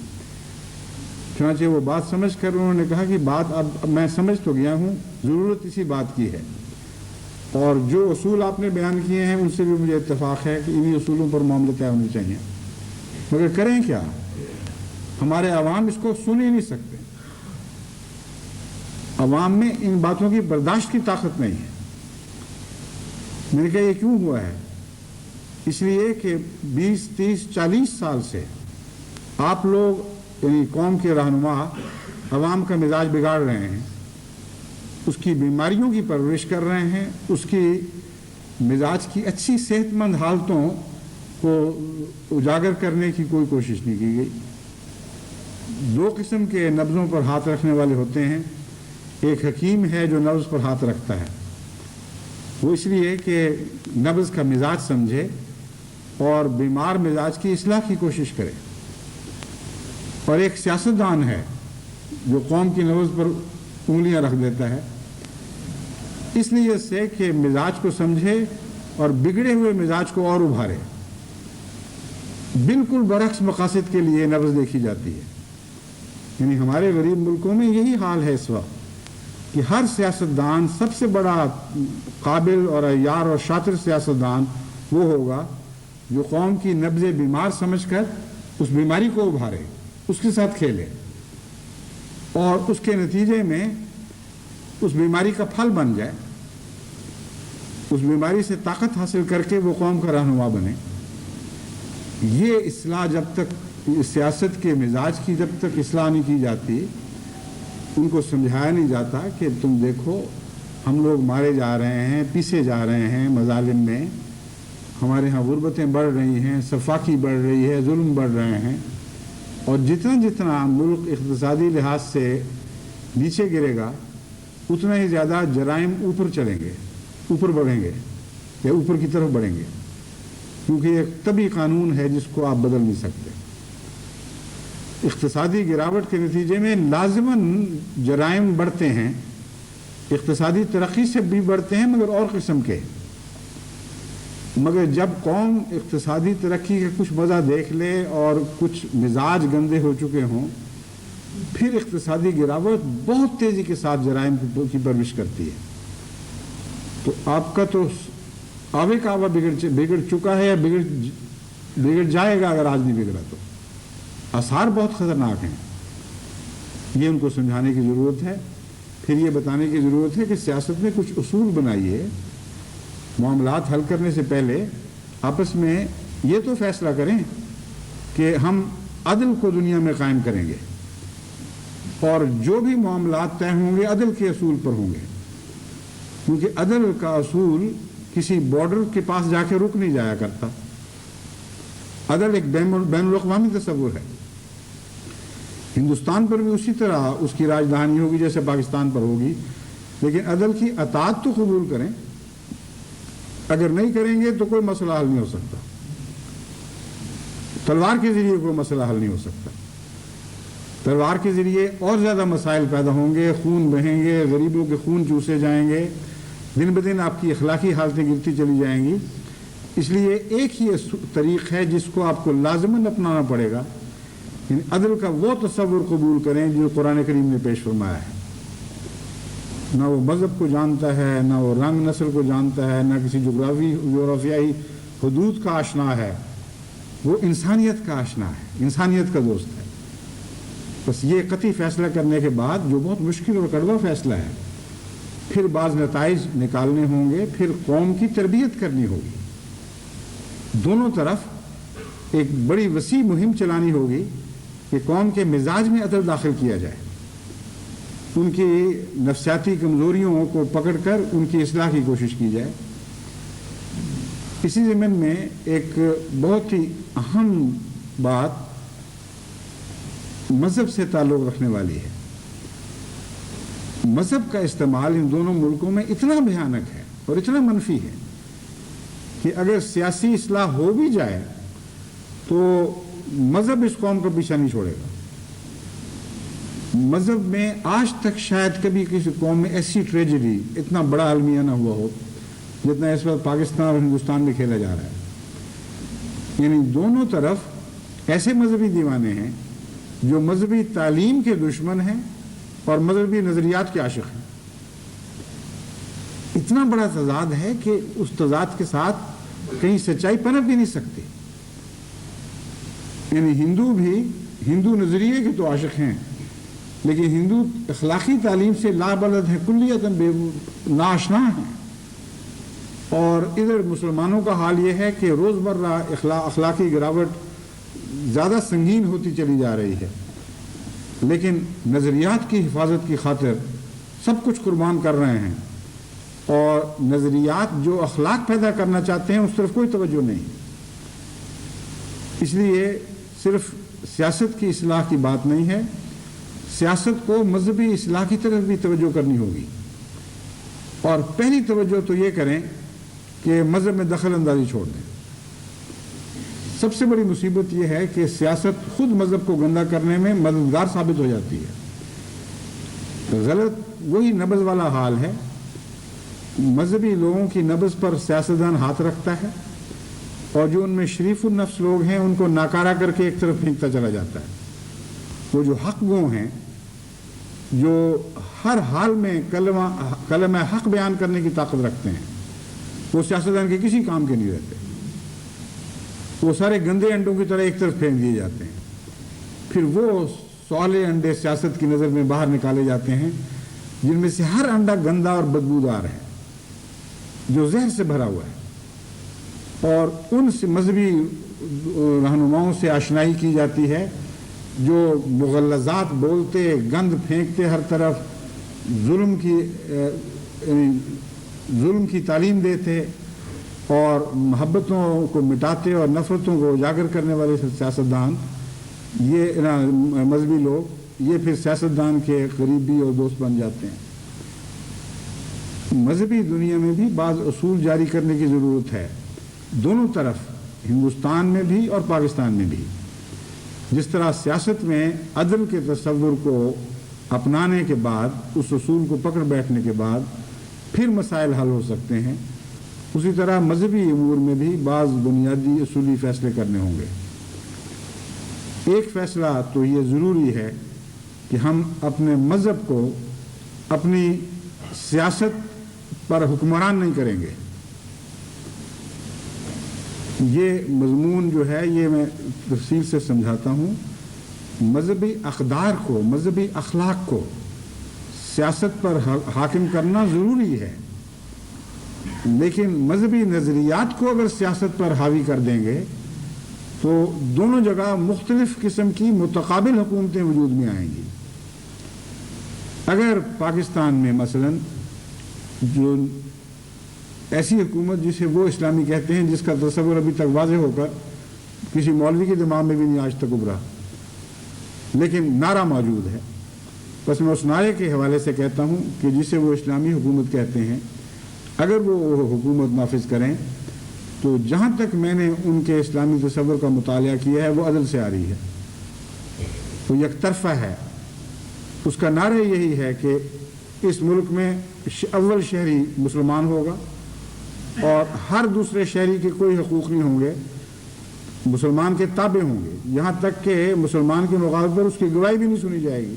چنانچہ وہ بات سمجھ کر انہوں نے کہا کہ بات اب میں سمجھ تو گیا ہوں، ضرورت اسی بات کی ہے، اور جو اصول آپ نے بیان کیے ہیں ان سے بھی مجھے اتفاق ہے کہ انہی اصولوں پر معاملے طے ہونے چاہیے، مگر کریں کیا؟ ہمارے عوام اس کو سن ہی نہیں سکتے۔ عوام میں ان باتوں کی برداشت کی طاقت نہیں ہے۔ میں نے کہا یہ کیوں ہوا ہے؟ اس لیے کہ 20 30 40 سال سے آپ لوگ یعنی قوم کے رہنما عوام کا مزاج بگاڑ رہے ہیں، اس کی بیماریوں کی پرورش کر رہے ہیں، اس کی مزاج کی اچھی صحت مند حالتوں کو اجاگر کرنے کی کوئی کوشش نہیں کی گئی۔ دو قسم کے نبضوں پر ہاتھ رکھنے والے ہوتے ہیں، ایک حکیم ہے جو نبض پر ہاتھ رکھتا ہے، وہ اس لیے کہ نبض کا مزاج سمجھے اور بیمار مزاج کی اصلاح کی کوشش کرے، اور ایک سیاستدان ہے جو قوم کی نبض پر انگلیاں رکھ دیتا ہے، اس لیے سے کہ مزاج کو سمجھے اور بگڑے ہوئے مزاج کو اور ابھارے۔ بالکل برعکس مقاصد کے لیے نبض دیکھی جاتی ہے۔ یعنی ہمارے غریب ملکوں میں یہی حال ہے اس وقت کہ ہر سیاستدان، سب سے بڑا قابل اور عیار اور شاطر سیاستدان وہ ہوگا جو قوم کی نبض بیمار سمجھ کر اس بیماری کو ابھارے، اس کے ساتھ کھیلے، اور اس کے نتیجے میں اس بیماری کا پھل بن جائے، اس بیماری سے طاقت حاصل کر کے وہ قوم کا رہنما بنے۔ یہ اصلاح جب تک سیاست کے مزاج کی جب تک اصلاح نہیں کی جاتی، ان کو سمجھایا نہیں جاتا کہ تم دیکھو ہم لوگ مارے جا رہے ہیں، پیسے جا رہے ہیں مظالم میں، ہمارے ہاں غربتیں بڑھ رہی ہیں، سفاکی بڑھ رہی ہے، ظلم بڑھ رہے ہیں، اور جتنا جتنا ملک اقتصادی لحاظ سے نیچے گرے گا اتنا ہی زیادہ جرائم اوپر چلیں گے، اوپر بڑھیں گے یا اوپر کی طرف بڑھیں گے، کیونکہ یہ ایک طبعی قانون ہے جس کو آپ بدل نہیں سکتے۔ اقتصادی گراوٹ کے نتیجے میں لازماً جرائم بڑھتے ہیں، اقتصادی ترقی سے بھی بڑھتے ہیں مگر اور قسم کے۔ مگر جب قوم اقتصادی ترقی کا کچھ مزہ دیکھ لے اور کچھ مزاج گندے ہو چکے ہوں، پھر اقتصادی گراوٹ بہت تیزی کے ساتھ جرائم کی پرورش کرتی ہے۔ تو آپ کا تو آوے کا آوا بگڑ چکا ہے یا بگڑ جائے گا اگر آج نہیں بگڑا تو۔ آثار بہت خطرناک ہیں، یہ ان کو سمجھانے کی ضرورت ہے۔ پھر یہ بتانے کی ضرورت ہے کہ سیاست میں کچھ اصول بنائیے، معاملات حل کرنے سے پہلے آپس میں یہ تو فیصلہ کریں کہ ہم عدل کو دنیا میں قائم کریں گے، اور جو بھی معاملات طے ہوں گے عدل کے اصول پر ہوں گے، کیونکہ عدل کا اصول کسی بارڈر کے پاس جا کے رک نہیں جایا کرتا۔ عدل ایک بین الاقوامی تصور ہے۔ ہندوستان پر بھی اسی طرح اس کی راجدھانی ہوگی جیسے پاکستان پر ہوگی، لیکن عدل کی اطاعت تو قبول کریں۔ اگر نہیں کریں گے تو کوئی مسئلہ حل نہیں ہو سکتا، تلوار کے ذریعے کوئی مسئلہ حل نہیں ہو سکتا۔ تلوار کے ذریعے اور زیادہ مسائل پیدا ہوں گے، خون بہیں گے، غریبوں کے خون چوسے جائیں گے، دن بدن آپ کی اخلاقی حالتیں گرتی چلی جائیں گی۔ اس لیے ایک ہی طریق ہے جس کو آپ کو لازماً اپنانا پڑے گا، یعنی عدل کا وہ تصور قبول کریں جو قرآن کریم نے پیش فرمایا ہے۔ نہ وہ مذہب کو جانتا ہے، نہ وہ رنگ نسل کو جانتا ہے، نہ کسی جغرافیائی حدود کا آشنا ہے، وہ انسانیت کا آشنا ہے، انسانیت کا دوست ہے۔ بس یہ قطعی فیصلہ کرنے کے بعد جو بہت مشکل اور کڑوا فیصلہ ہے، پھر بعض نتائج نکالنے ہوں گے، پھر قوم کی تربیت کرنی ہوگی۔ دونوں طرف ایک بڑی وسیع مہم چلانی ہوگی کہ قوم کے مزاج میں عدل داخل کیا جائے، ان کی نفسیاتی کمزوریوں کو پکڑ کر ان کی اصلاح کی کوشش کی جائے۔ اسی ضمن میں ایک بہت ہی اہم بات مذہب سے تعلق رکھنے والی ہے۔ مذہب کا استعمال ان دونوں ملکوں میں اتنا بھیانک ہے اور اتنا منفی ہے کہ اگر سیاسی اصلاح ہو بھی جائے تو مذہب اس قوم کا پیچھا نہیں چھوڑے گا۔ مذہب میں آج تک شاید کبھی کسی قوم میں ایسی ٹریجڈی، اتنا بڑا المیہ نہ ہوا ہو جتنا اس وقت پاکستان اور ہندوستان میں کھیلا جا رہا ہے۔ یعنی دونوں طرف ایسے مذہبی دیوانے ہیں جو مذہبی تعلیم کے دشمن ہیں اور مذہبی نظریات کے عاشق ہیں۔ اتنا بڑا تضاد ہے کہ اس تضاد کے ساتھ کہیں سچائی پنپ بھی نہیں سکتی۔ یعنی ہندو بھی ہندو نظریے کے تو عاشق ہیں، لیکن ہندو اخلاقی تعلیم سے لابلد ہیں، کلیتاً ناآشنا ہیں۔ اور ادھر مسلمانوں کا حال یہ ہے کہ روزمرہ اخلاقی گراوٹ زیادہ سنگین ہوتی چلی جا رہی ہے، لیکن نظریات کی حفاظت کی خاطر سب کچھ قربان کر رہے ہیں، اور نظریات جو اخلاق پیدا کرنا چاہتے ہیں اس طرف کوئی توجہ نہیں۔ اس لیے صرف سیاست کی اصلاح کی بات نہیں ہے، سیاست کو مذہبی اصلاح کی طرف بھی توجہ کرنی ہوگی۔ اور پہلی توجہ تو یہ کریں کہ مذہب میں دخل اندازی چھوڑ دیں۔ سب سے بڑی مصیبت یہ ہے کہ سیاست خود مذہب کو گندا کرنے میں مددگار ثابت ہو جاتی ہے۔ غلط وہی نبض والا حال ہے، مذہبی لوگوں کی نبض پر سیاستدان ہاتھ رکھتا ہے اور جو ان میں شریف النفس لوگ ہیں ان کو ناکارہ کر کے ایک طرف پھینکتا چلا جاتا ہے۔ وہ جو حق گو ہیں، جو ہر حال میں کلمہ حق بیان کرنے کی طاقت رکھتے ہیں، وہ سیاستدان کے کسی کام کے نہیں رہتے۔ وہ سارے گندے انڈوں کی طرح ایک طرف پھینک دیے جاتے ہیں۔ پھر وہ سولے انڈے سیاست کی نظر میں باہر نکالے جاتے ہیں جن میں سے ہر انڈا گندا اور بدبودار ہے، جو زہر سے بھرا ہوا ہے، اور ان سے مذہبی رہنماؤں سے آشنائی کی جاتی ہے جو مغلظات بولتے، گند پھینکتے، ہر طرف ظلم کی تعلیم دیتے اور محبتوں کو مٹاتے اور نفرتوں کو اجاگر کرنے والے سیاستدان، یہ مذہبی لوگ، یہ پھر سیاستدان کے قریبی اور دوست بن جاتے ہیں۔ مذہبی دنیا میں بھی بعض اصول جاری کرنے کی ضرورت ہے، دونوں طرف، ہندوستان میں بھی اور پاکستان میں بھی۔ جس طرح سیاست میں عدل کے تصور کو اپنانے کے بعد، اس اصول کو پکڑ بیٹھنے کے بعد پھر مسائل حل ہو سکتے ہیں، اسی طرح مذہبی امور میں بھی بعض بنیادی اصولی فیصلے کرنے ہوں گے۔ ایک فیصلہ تو یہ ضروری ہے کہ ہم اپنے مذہب کو اپنی سیاست پر حکمران نہیں کریں گے۔ یہ مضمون جو ہے یہ میں تفصیل سے سمجھاتا ہوں۔ مذہبی اقدار کو، مذہبی اخلاق کو سیاست پر حاکم کرنا ضروری ہے، لیکن مذہبی نظریات کو اگر سیاست پر حاوی کر دیں گے تو دونوں جگہ مختلف قسم کی متقابل حکومتیں وجود میں آئیں گی۔ اگر پاکستان میں مثلا جو ایسی حکومت جسے وہ اسلامی کہتے ہیں، جس کا تصور ابھی تک واضح ہو کر کسی مولوی کے دماغ میں بھی نہیں آج تک ابھرا، لیکن نعرہ موجود ہے، بس میں اس نعرے کے حوالے سے کہتا ہوں کہ جسے وہ اسلامی حکومت کہتے ہیں، اگر وہ حکومت نافذ کریں تو جہاں تک میں نے ان کے اسلامی تصور کا مطالعہ کیا ہے وہ عدل سے آ رہی ہے، وہ یک طرفہ ہے۔ اس کا نعرہ یہی ہے کہ اس ملک میں اول شہری مسلمان ہوگا اور ہر دوسرے شہری کے کوئی حقوق نہیں ہوں گے، مسلمان کے تابع ہوں گے، یہاں تک کہ مسلمان کے مقابلے پر اس کی گواہی بھی نہیں سنی جائے گی۔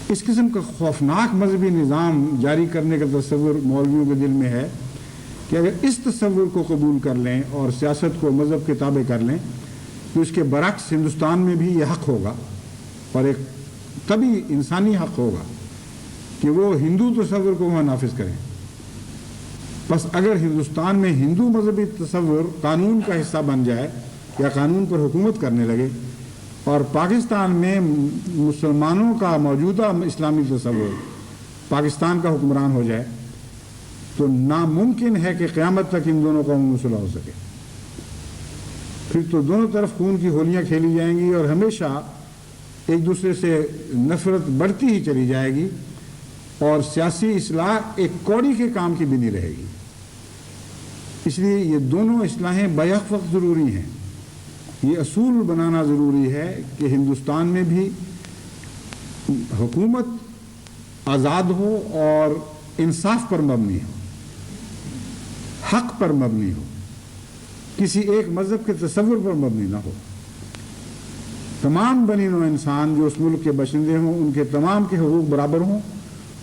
اس قسم کا خوفناک مذہبی نظام جاری کرنے کا تصور مولویوں کے دل میں ہے کہ اگر اس تصور کو قبول کر لیں اور سیاست کو مذہب کے تابع کر لیں تو اس کے برعکس ہندوستان میں بھی یہ حق ہوگا، اور ایک طبی انسانی حق ہوگا کہ وہ ہندو تصور کو وہاں نافذ کریں۔ بس اگر ہندوستان میں ہندو مذہبی تصور قانون کا حصہ بن جائے یا قانون پر حکومت کرنے لگے اور پاکستان میں مسلمانوں کا موجودہ اسلامی تصور پاکستان کا حکمران ہو جائے تو ناممکن ہے کہ قیامت تک ان دونوں قوموں میں صلح ہو سکے. پھر تو دونوں طرف خون کی ہولیاں کھیلی جائیں گی اور ہمیشہ ایک دوسرے سے نفرت بڑھتی ہی چلی جائے گی اور سیاسی اصلاح ایک کوڑی کے کام کی بھی نہیں رہے گی. اس لیے یہ دونوں اصلاحیں بیک وقت ضروری ہیں. یہ اصول بنانا ضروری ہے کہ ہندوستان میں بھی حکومت آزاد ہو اور انصاف پر مبنی ہو، حق پر مبنی ہو، کسی ایک مذہب کے تصور پر مبنی نہ ہو. تمام بنی نوع انسان جو اس ملک کے باشندے ہوں ان کے تمام کے حقوق برابر ہوں،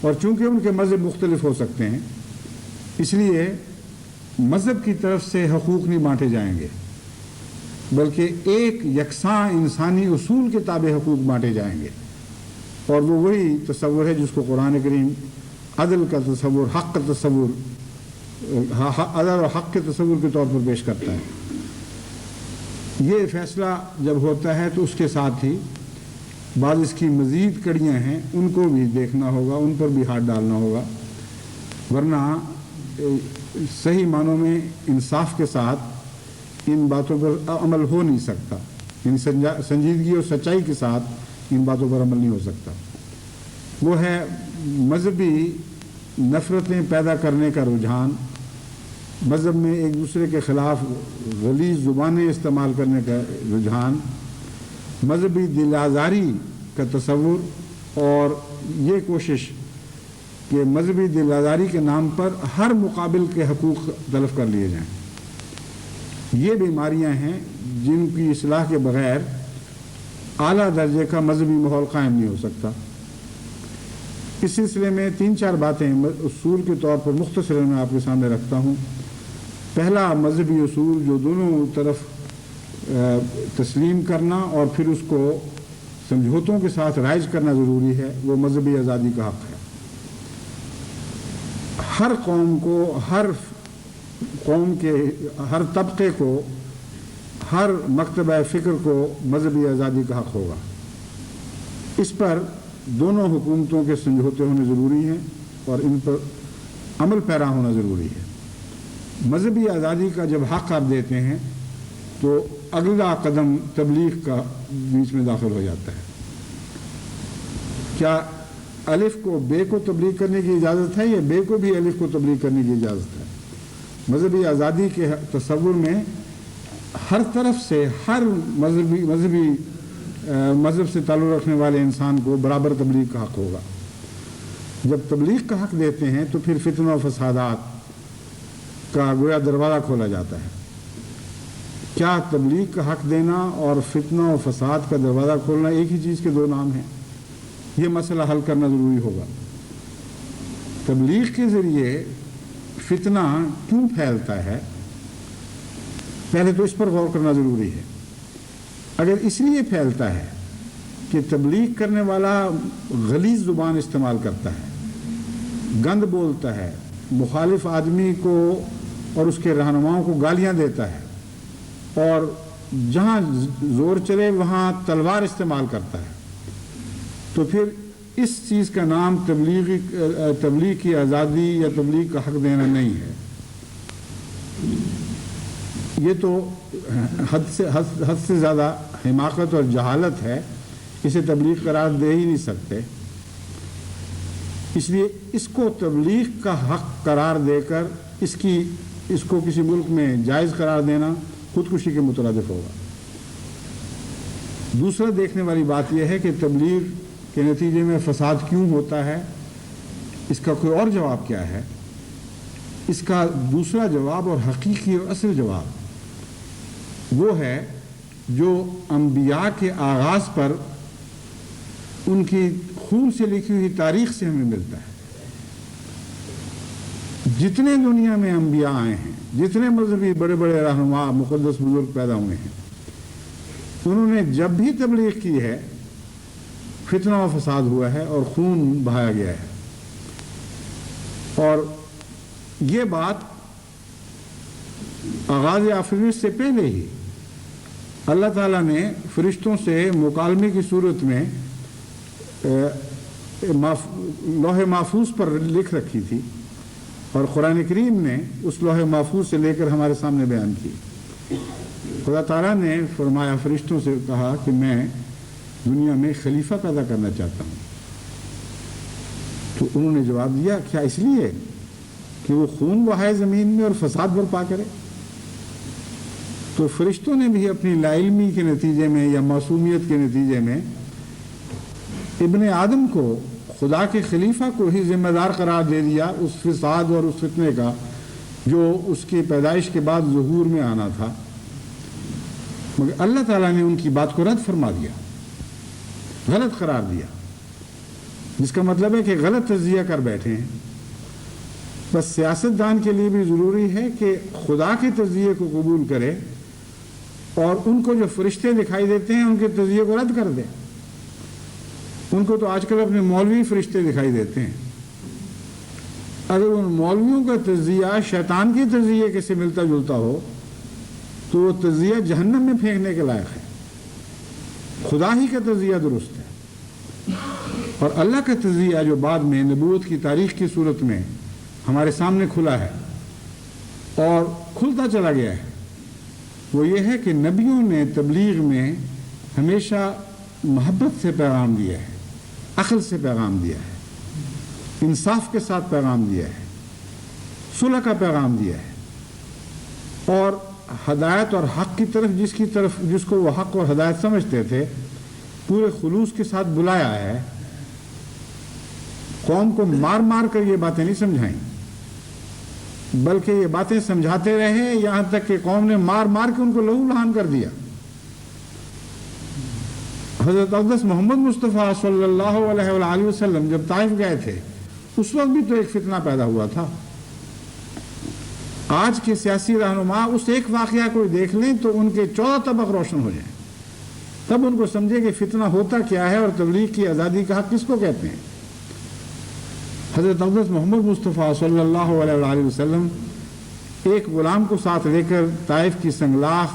اور چونکہ ان کے مذہب مختلف ہو سکتے ہیں اس لیے مذہب کی طرف سے حقوق نہیں بانٹے جائیں گے بلکہ ایک یکساں انسانی اصول کے تابع حقوق بانٹے جائیں گے. اور وہ وہی تصور ہے جس کو قرآن کریم عدل کا تصور، حق کا تصور، عدل اور حق کے تصور کے طور پر پیش کرتا ہے. یہ فیصلہ جب ہوتا ہے تو اس کے ساتھ ہی بعض اس کی مزید کڑیاں ہیں ان کو بھی دیکھنا ہوگا، ان پر بھی ہاتھ ڈالنا ہوگا، ورنہ صحیح معنوں میں انصاف کے ساتھ ان باتوں پر عمل ہو نہیں سکتا. یعنی سنجیدگی اور سچائی کے ساتھ ان باتوں پر عمل نہیں ہو سکتا. وہ ہے مذہبی نفرتیں پیدا کرنے کا رجحان، مذہب میں ایک دوسرے کے خلاف غلیظ زبانیں استعمال کرنے کا رجحان، مذہبی دل آزاری کا تصور اور یہ کوشش کہ مذہبی دل آزاری کے نام پر ہر مقابل کے حقوق تلف کر لیے جائیں. یہ بیماریاں ہیں جن کی اصلاح کے بغیر اعلیٰ درجے کا مذہبی ماحول قائم نہیں ہو سکتا. اس سلسلے میں 3-4 باتیں اصول کے طور پر مختصر میں آپ کے سامنے رکھتا ہوں. پہلا مذہبی اصول جو دونوں طرف تسلیم کرنا اور پھر اس کو سمجھوتوں کے ساتھ رائج کرنا ضروری ہے، وہ مذہبی آزادی کا حق ہے. ہر قوم کو، ہر قوم کے ہر طبقے کو، ہر مکتبہ فکر کو مذہبی آزادی کا حق ہوگا. اس پر دونوں حکومتوں کے سمجھوتے ہونے ضروری ہیں اور ان پر عمل پیرا ہونا ضروری ہے. مذہبی آزادی کا جب حق آپ دیتے ہیں تو اگلا قدم تبلیغ کا بیچ میں داخل ہو جاتا ہے. کیا الف کو بے کو تبلیغ کرنے کی اجازت ہے یا بے کو بھی الف کو تبلیغ کرنے کی اجازت ہے؟ مذہبی آزادی کے تصور میں ہر طرف سے ہر مذہب سے تعلق رکھنے والے انسان کو برابر تبلیغ کا حق ہوگا. جب تبلیغ کا حق دیتے ہیں تو پھر فتنہ و فسادات کا گویا دروازہ کھولا جاتا ہے. کیا تبلیغ کا حق دینا اور فتنہ و فساد کا دروازہ کھولنا ایک ہی چیز کے دو نام ہیں؟ یہ مسئلہ حل کرنا ضروری ہوگا. تبلیغ کے ذریعے فتنہ کیوں پھیلتا ہے، پہلے تو اس پر غور کرنا ضروری ہے. اگر اس لیے پھیلتا ہے کہ تبلیغ کرنے والا غلیظ زبان استعمال کرتا ہے، گند بولتا ہے، مخالف آدمی کو اور اس کے رہنماؤں کو گالیاں دیتا ہے اور جہاں زور چلے وہاں تلوار استعمال کرتا ہے، تو پھر اس چیز کا نام تبلیغ کی آزادی یا تبلیغ کا حق دینا نہیں ہے. یہ تو حد سے زیادہ حماقت اور جہالت ہے. اسے تبلیغ قرار دے ہی نہیں سکتے. اس لیے اس کو تبلیغ کا حق قرار دے کر اس کو کسی ملک میں جائز قرار دینا خودکشی کے مترادف ہوگا. دوسرا دیکھنے والی بات یہ ہے کہ تبلیغ کے نتیجے میں فساد کیوں ہوتا ہے، اس کا کوئی اور جواب کیا ہے؟ اس کا دوسرا جواب اور حقیقی اور اصل جواب وہ ہے جو انبیاء کے آغاز پر ان کی خون سے لکھی ہوئی تاریخ سے ہمیں ملتا ہے. جتنے دنیا میں انبیاء آئے ہیں، جتنے مذہبی بڑے بڑے رہنما مقدس بزرگ پیدا ہوئے ہیں، انہوں نے جب بھی تبلیغ کی ہے فتنہ و فساد ہوا ہے اور خون بہایا گیا ہے. اور یہ بات آغاز آفریت سے پہلے ہی اللہ تعالیٰ نے فرشتوں سے مکالمے کی صورت میں لوح محفوظ پر لکھ رکھی تھی، اور قرآن کریم نے اس لوح محفوظ سے لے کر ہمارے سامنے بیان کی۔ خدا تعالیٰ نے فرمایا، فرشتوں سے کہا کہ میں دنیا میں خلیفہ پیدا کرنا چاہتا ہوں۔ تو انہوں نے جواب دیا، کیا اس لیے کہ وہ خون بہائے زمین میں اور فساد برپا کرے؟ تو فرشتوں نے بھی اپنی لا علمی کے نتیجے میں یا معصومیت کے نتیجے میں ابن آدم کو، خدا کے خلیفہ کو ہی ذمہ دار قرار دے دیا اس فساد اور اس فتنے کا جو اس کی پیدائش کے بعد ظہور میں آنا تھا۔ مگر اللہ تعالیٰ نے ان کی بات کو رد فرما دیا، غلط قرار دیا، جس کا مطلب ہے کہ غلط تجزیہ کر بیٹھے ہیں۔ بس سیاستدان کے لیے بھی ضروری ہے کہ خدا کے تجزیے کو قبول کرے اور ان کو جو فرشتے دکھائی دیتے ہیں ان کے تجزیے کو رد کر دے۔ ان کو تو آج کل اپنے مولوی فرشتے دکھائی دیتے ہیں۔ اگر ان مولویوں کا تجزیہ شیطان کے تجزیے سے ملتا جلتا ہو تو وہ تجزیہ جہنم میں پھینکنے کے لائق ہے۔ خدا ہی کا تجزیہ درست ہے، اور اللہ کا تجزیہ جو بعد میں نبوت کی تاریخ کی صورت میں ہمارے سامنے کھلا ہے اور کھلتا چلا گیا ہے، وہ یہ ہے کہ نبیوں نے تبلیغ میں ہمیشہ محبت سے پیغام دیا ہے، عقل سے پیغام دیا ہے، انصاف کے ساتھ پیغام دیا ہے، صلح کا پیغام دیا ہے، اور ہدایت اور حق کی طرف جس کو وہ حق اور ہدایت سمجھتے تھے پورے خلوص کے ساتھ بلایا ہے۔ قوم کو مار مار کر یہ باتیں نہیں سمجھائیں، بلکہ یہ باتیں سمجھاتے رہے یہاں تک کہ قوم نے مار مار کے ان کو لہو لہان کر دیا۔ حضرت اقدس محمد مصطفیٰ صلی اللہ علیہ وآلہ وسلم جب طائف گئے تھے اس وقت بھی تو ایک فتنہ پیدا ہوا تھا۔ آج کے سیاسی رہنما اس ایک واقعہ کو دیکھ لیں تو ان کے 14 طبق روشن ہو جائیں، تب ان کو سمجھے کہ فتنہ ہوتا کیا ہے اور تبلیغ کی آزادی کا حق کس کو کہتے ہیں۔ حضرت اقدس محمد مصطفیٰ صلی اللہ علیہ وآلہ وسلم ایک غلام کو ساتھ لے کر طائف کی سنگلاخ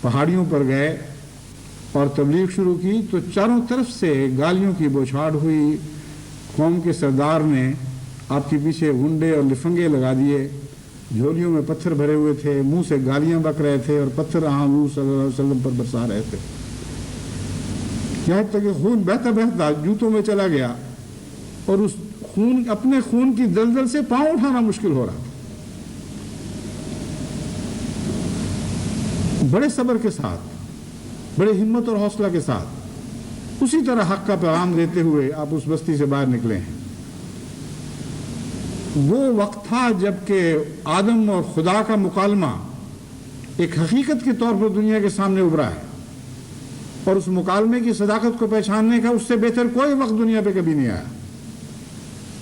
پہاڑیوں پر گئے اور تبلیغ شروع کی تو چاروں طرف سے گالیوں کی بوچھاڑ ہوئی۔ قوم کے سردار نے آپ کے پیچھے گنڈے اور لفنگے لگا دیے، جھولیوں میں پتھر بھرے ہوئے تھے، منہ سے گالیاں بک رہے تھے اور پتھر حضور صلی اللہ علیہ وسلم پر برسا رہے تھے، یہاں تک کہ خون بہتا بہتا جوتوں میں چلا گیا اور اس اپنے خون کی دلدل سے پاؤں اٹھانا مشکل ہو رہا تھا۔ بڑے صبر کے ساتھ، بڑے ہمت اور حوصلہ کے ساتھ اسی طرح حق کا پیغام دیتے ہوئے آپ اس بستی سے باہر نکلے ہیں۔ وہ وقت تھا جب کہ آدم اور خدا کا مکالمہ ایک حقیقت کے طور پر دنیا کے سامنے ابھرا ہے، اور اس مکالمے کی صداقت کو پہچاننے کا اس سے بہتر کوئی وقت دنیا پہ کبھی نہیں آیا۔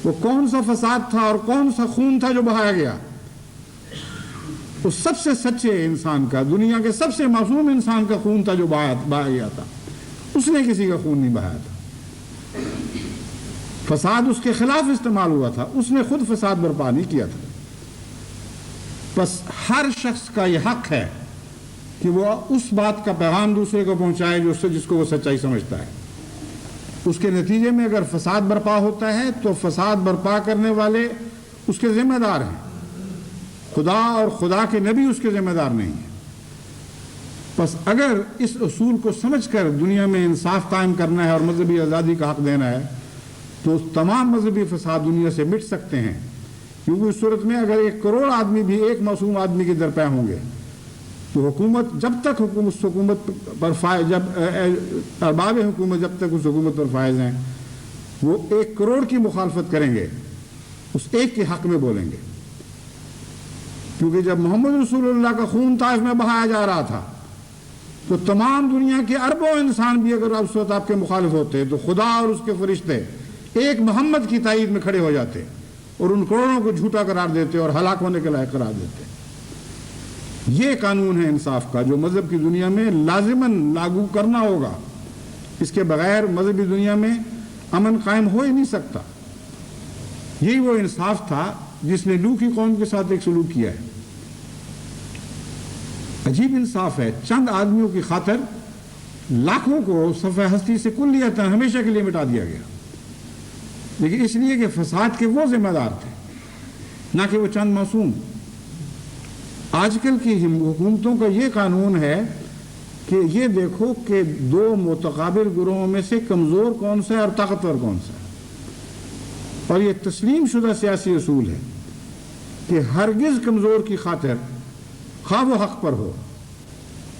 وہ کون سا فساد تھا اور کون سا خون تھا جو بہایا گیا؟ اس سب سے سچے انسان کا، دنیا کے سب سے معصوم انسان کا خون تھا جو بہایا گیا تھا۔ اس نے کسی کا خون نہیں بہایا تھا۔ فساد اس کے خلاف استعمال ہوا تھا، اس نے خود فساد برپا نہیں کیا تھا۔ بس ہر شخص کا یہ حق ہے کہ وہ اس بات کا پیغام دوسرے کو پہنچائے جس کو وہ سچائی سمجھتا ہے۔ اس کے نتیجے میں اگر فساد برپا ہوتا ہے تو فساد برپا کرنے والے اس کے ذمہ دار ہیں، خدا اور خدا کے نبی اس کے ذمہ دار نہیں ہیں۔ بس اگر اس اصول کو سمجھ کر دنیا میں انصاف قائم کرنا ہے اور مذہبی آزادی کا حق دینا ہے تو تمام مذہبی فساد دنیا سے مٹ سکتے ہیں، کیونکہ اس صورت میں اگر 1 کروڑ آدمی بھی ایک معصوم آدمی کے درپے ہوں گے تو حکومت جب تک حکومت پر فائز، جب ارباب حکومت جب تک اس حکومت پر فائز ہیں وہ 1 کروڑ کی مخالفت کریں گے، اس ایک کے حق میں بولیں گے۔ کیونکہ جب محمد رسول اللہ کا خون طائف میں بہایا جا رہا تھا تو تمام دنیا کے اربوں انسان بھی اگر اس وقت آپ کے مخالف ہوتے تو خدا اور اس کے فرشتے ایک محمد کی تائید میں کھڑے ہو جاتے اور ان کروڑوں کو جھوٹا قرار دیتے اور ہلاک ہونے کے لائق قرار دیتے۔ یہ قانون ہے انصاف کا جو مذہب کی دنیا میں لازماً لاگو کرنا ہوگا۔ اس کے بغیر مذہبی دنیا میں امن قائم ہو ہی نہیں سکتا۔ یہی وہ انصاف تھا جس نے نوح کی قوم کے ساتھ ایک سلوک کیا ہے۔ عجیب انصاف ہے، چند آدمیوں کی خاطر لاکھوں کو صفحہ ہستی سے کلیتاً ہمیشہ کے لیے مٹا دیا گیا، لیکن اس لیے کہ فساد کے وہ ذمہ دار تھے، نہ کہ وہ چند معصوم۔ آج کل کی حکومتوں کا یہ قانون ہے کہ یہ دیکھو کہ دو متقابل گروہوں میں سے کمزور کون سا ہے اور طاقتور کون سا ہے، اور یہ تسلیم شدہ سیاسی اصول ہے کہ ہرگز کمزور کی خاطر خواہ وہ حق پر ہو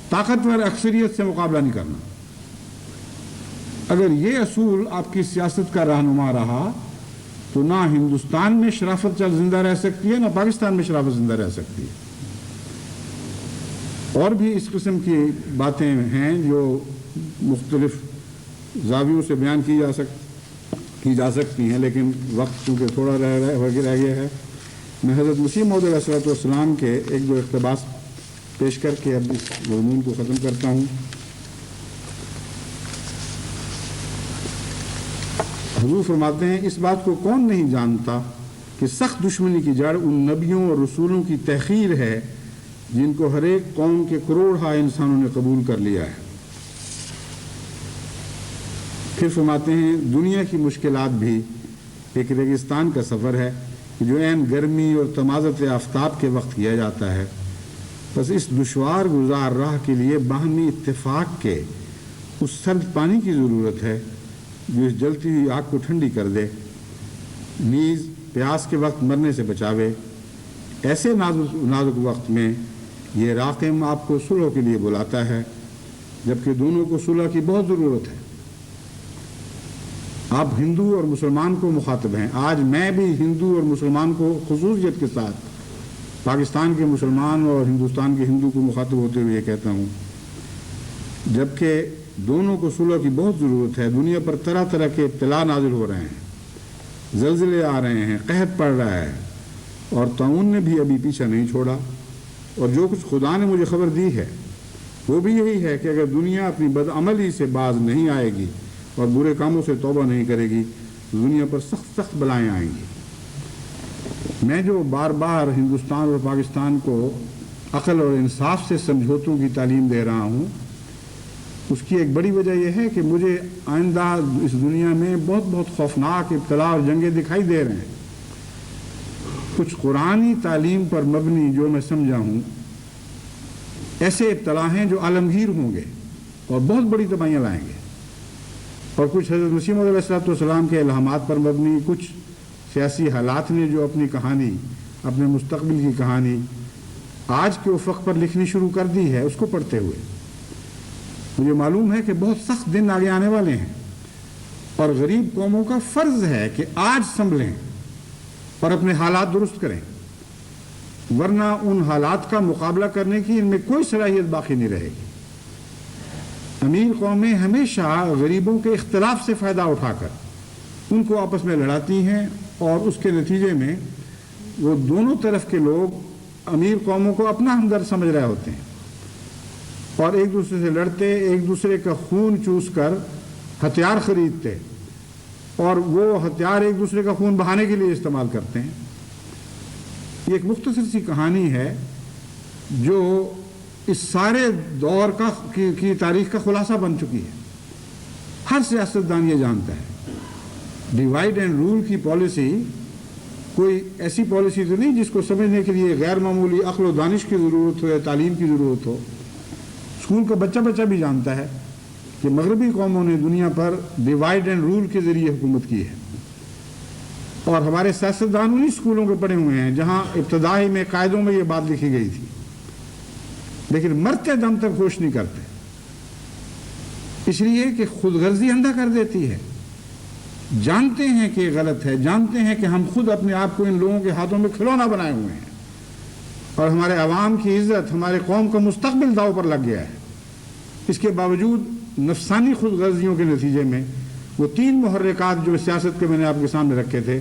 طاقتور اکثریت سے مقابلہ نہیں کرنا۔ اگر یہ اصول آپ کی سیاست کا رہنما رہا تو نہ ہندوستان میں شرافت زندہ رہ سکتی ہے، نہ پاکستان میں شرافت زندہ رہ سکتی ہے۔ اور بھی اس قسم کی باتیں ہیں جو مختلف زاویوں سے بیان کی جا سکتی ہیں، لیکن وقت چونکہ تھوڑا رہ گیا ہے، میں حضرت مسیح موعود علیہ السلام کے ایک دو اقتباس پیش کر کے اب اس مضمون کو ختم کرتا ہوں۔ حضور فرماتے ہیں، اس بات کو کون نہیں جانتا کہ سخت دشمنی کی جڑ ان نبیوں اور رسولوں کی تحقیر ہے جن کو ہر ایک قوم کے کروڑہا انسانوں نے قبول کر لیا ہے۔ پھر فرماتے ہیں، دنیا کی مشکلات بھی ایک ریگستان کا سفر ہے جو عین گرمی اور تمازت آفتاب کے وقت کیا جاتا ہے، بس اس دشوار گزار راہ کے لیے باہمی اتفاق کے اس سرد پانی کی ضرورت ہے جو اس جلتی ہوئی آگ کو ٹھنڈی کر دے، نیز پیاس کے وقت مرنے سے بچاوے۔ ایسے نازک وقت میں یہ راقم آپ کو صلح کے لیے بلاتا ہے، جبکہ دونوں کو صلح کی بہت ضرورت ہے۔ آپ ہندو اور مسلمان کو مخاطب ہیں، آج میں بھی ہندو اور مسلمان کو خصوصیت کے ساتھ پاکستان کے مسلمان اور ہندوستان کے ہندو کو مخاطب ہوتے ہوئے یہ کہتا ہوں، جبکہ دونوں کو صلح کی بہت ضرورت ہے۔ دنیا پر طرح طرح کے ابتلا نازل ہو رہے ہیں، زلزلے آ رہے ہیں، قحط پڑ رہا ہے، اور طاعون نے بھی ابھی پیچھا نہیں چھوڑا، اور جو کچھ خدا نے مجھے خبر دی ہے وہ بھی یہی ہے کہ اگر دنیا اپنی بدعملی سے باز نہیں آئے گی اور برے کاموں سے توبہ نہیں کرے گی تو دنیا پر سخت سخت بلائیں آئیں گی۔ میں جو بار بار ہندوستان اور پاکستان کو عقل اور انصاف سے سمجھوتوں کی تعلیم دے رہا ہوں، اس کی ایک بڑی وجہ یہ ہے کہ مجھے آئندہ اس دنیا میں بہت بہت خوفناک ابتلا اور جنگیں دکھائی دے رہے ہیں۔ کچھ قرآنی تعلیم پر مبنی جو میں سمجھا ہوں ایسے ابتلا ہیں جو عالمگیر ہوں گے اور بہت بڑی تباہیاں لائیں گے، اور کچھ حضرت مسیح موعود علیہ السلام کے الہامات پر مبنی کچھ سیاسی حالات نے جو اپنی کہانی، اپنے مستقبل کی کہانی آج کے افق پر لکھنی شروع کر دی ہے، اس کو پڑھتے ہوئے مجھے معلوم ہے کہ بہت سخت دن آگے آنے والے ہیں، اور غریب قوموں کا فرض ہے کہ آج سنبھلیں اور اپنے حالات درست کریں، ورنہ ان حالات کا مقابلہ کرنے کی ان میں کوئی صلاحیت باقی نہیں رہے گی۔ امیر قومیں ہمیشہ غریبوں کے اختلاف سے فائدہ اٹھا کر ان کو آپس میں لڑاتی ہیں، اور اس کے نتیجے میں وہ دونوں طرف کے لوگ امیر قوموں کو اپنا ہمدرد سمجھ رہے ہوتے ہیں اور ایک دوسرے سے لڑتے، ایک دوسرے کا خون چوس کر ہتھیار خریدتے، اور وہ ہتھیار ایک دوسرے کا خون بہانے کے لیے استعمال کرتے ہیں۔ یہ ایک مختصر سی کہانی ہے جو اس سارے دور کی تاریخ کا خلاصہ بن چکی ہے۔ ہر سیاستدان یہ جانتا ہے ڈیوائیڈ اینڈ رول کی پالیسی کوئی ایسی پالیسی تو نہیں جس کو سمجھنے کے لیے غیر معمولی عقل و دانش کی ضرورت ہو یا تعلیم کی ضرورت ہو۔ اسکول کا بچہ بھی جانتا ہے کہ مغربی قوموں نے دنیا پر ڈیوائیڈ اینڈ رول کے ذریعے حکومت کی ہے، اور ہمارے سیاستدان انہی اسکولوں کے پڑھے ہوئے ہیں جہاں ابتدائی میں قاعدوں میں یہ بات لکھی گئی تھی، لیکن مرتے دم تک ہوش نہیں کرتے، اس لیے کہ خود غرضی اندھا کر دیتی ہے۔ جانتے ہیں کہ یہ غلط ہے، جانتے ہیں کہ ہم خود اپنے آپ کو ان لوگوں کے ہاتھوں میں کھلونا بنائے ہوئے ہیں، اور ہمارے عوام کی عزت، ہمارے قوم کا مستقبل داؤ پر لگ گیا ہے۔ اس کے باوجود نفسانی خود غرضیوں کے نتیجے میں وہ 3 محرکات جو سیاست کے میں نے آپ کے سامنے رکھے تھے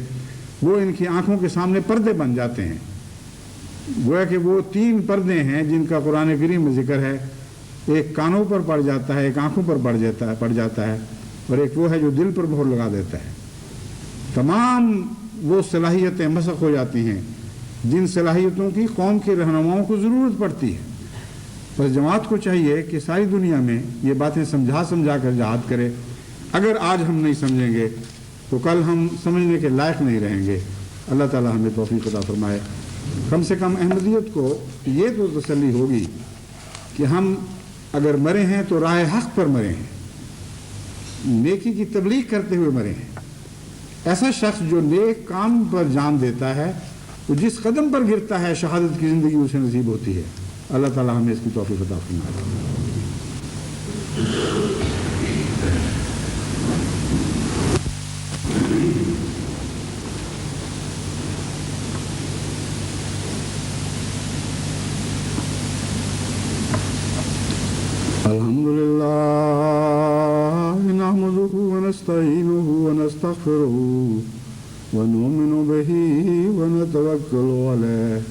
وہ ان کی آنکھوں کے سامنے پردے بن جاتے ہیں۔ گویا کہ وہ 3 پردے ہیں جن کا قرآن کریم میں ذکر ہے، ایک کانوں پر پڑ جاتا ہے، ایک آنکھوں پر پڑ جاتا ہے، اور ایک وہ ہے جو دل پر مہر لگا دیتا ہے۔ تمام وہ صلاحیتیں مسخ ہو جاتی ہیں جن صلاحیتوں کی قوم کے رہنماؤں کو ضرورت پڑتی ہے، بس جماعت کو چاہیے کہ ساری دنیا میں یہ باتیں سمجھا سمجھا کر جہاد کرے. اگر آج ہم نہیں سمجھیں گے تو کل ہم سمجھنے کے لائق نہیں رہیں گے. اللہ تعالیٰ ہمیں توفیق عطا فرمائے. کم سے کم احمدیت کو یہ تو تسلی ہوگی کہ ہم اگر مرے ہیں تو راہ حق پر مرے ہیں, نیکی کی تبلیغ کرتے ہوئے مرے ہیں. ایسا شخص جو نیک کام پر جان دیتا ہے وہ جس قدم پر گرتا ہے شہادت کی زندگی اسے نصیب ہوتی ہے. اللہ تعالیٰ ہمیں اس کی توفیق عطا فرمائے. الحمد لله نحمده ونستعينه ونستغفره ونؤمن به ونتوكل عليه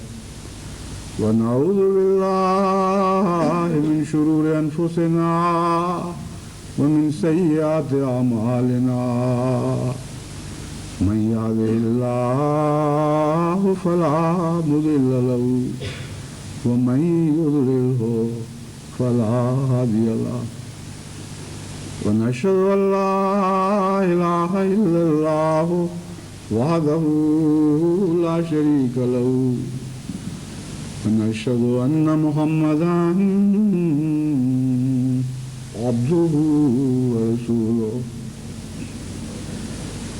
ونعوذ بالله من شرور أنفسنا ومن سيئات أعمالنا من يهده الله فلا مضل له ومن يضلله فلا هادي له ونشهد أن لا إله إلا الله وحده لا شريك له ونشهد أن محمدا عبده ورسوله.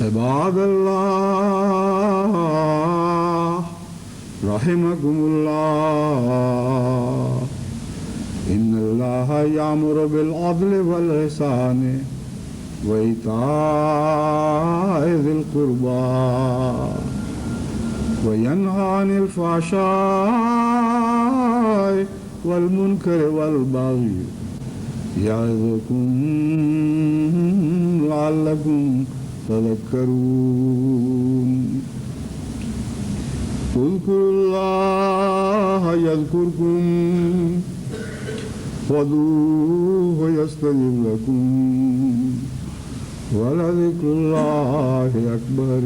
عباد الله رحمكم الله إن الله يأمر بالعدل والإحسان وإيتاء ذي القربى وينهى عن الفحشاء والمنكر والبغي يعظكم لعلكم تذكرون. اذكروا الله يذكركم وادعوه يستجب لكم ولذكر الله أكبر.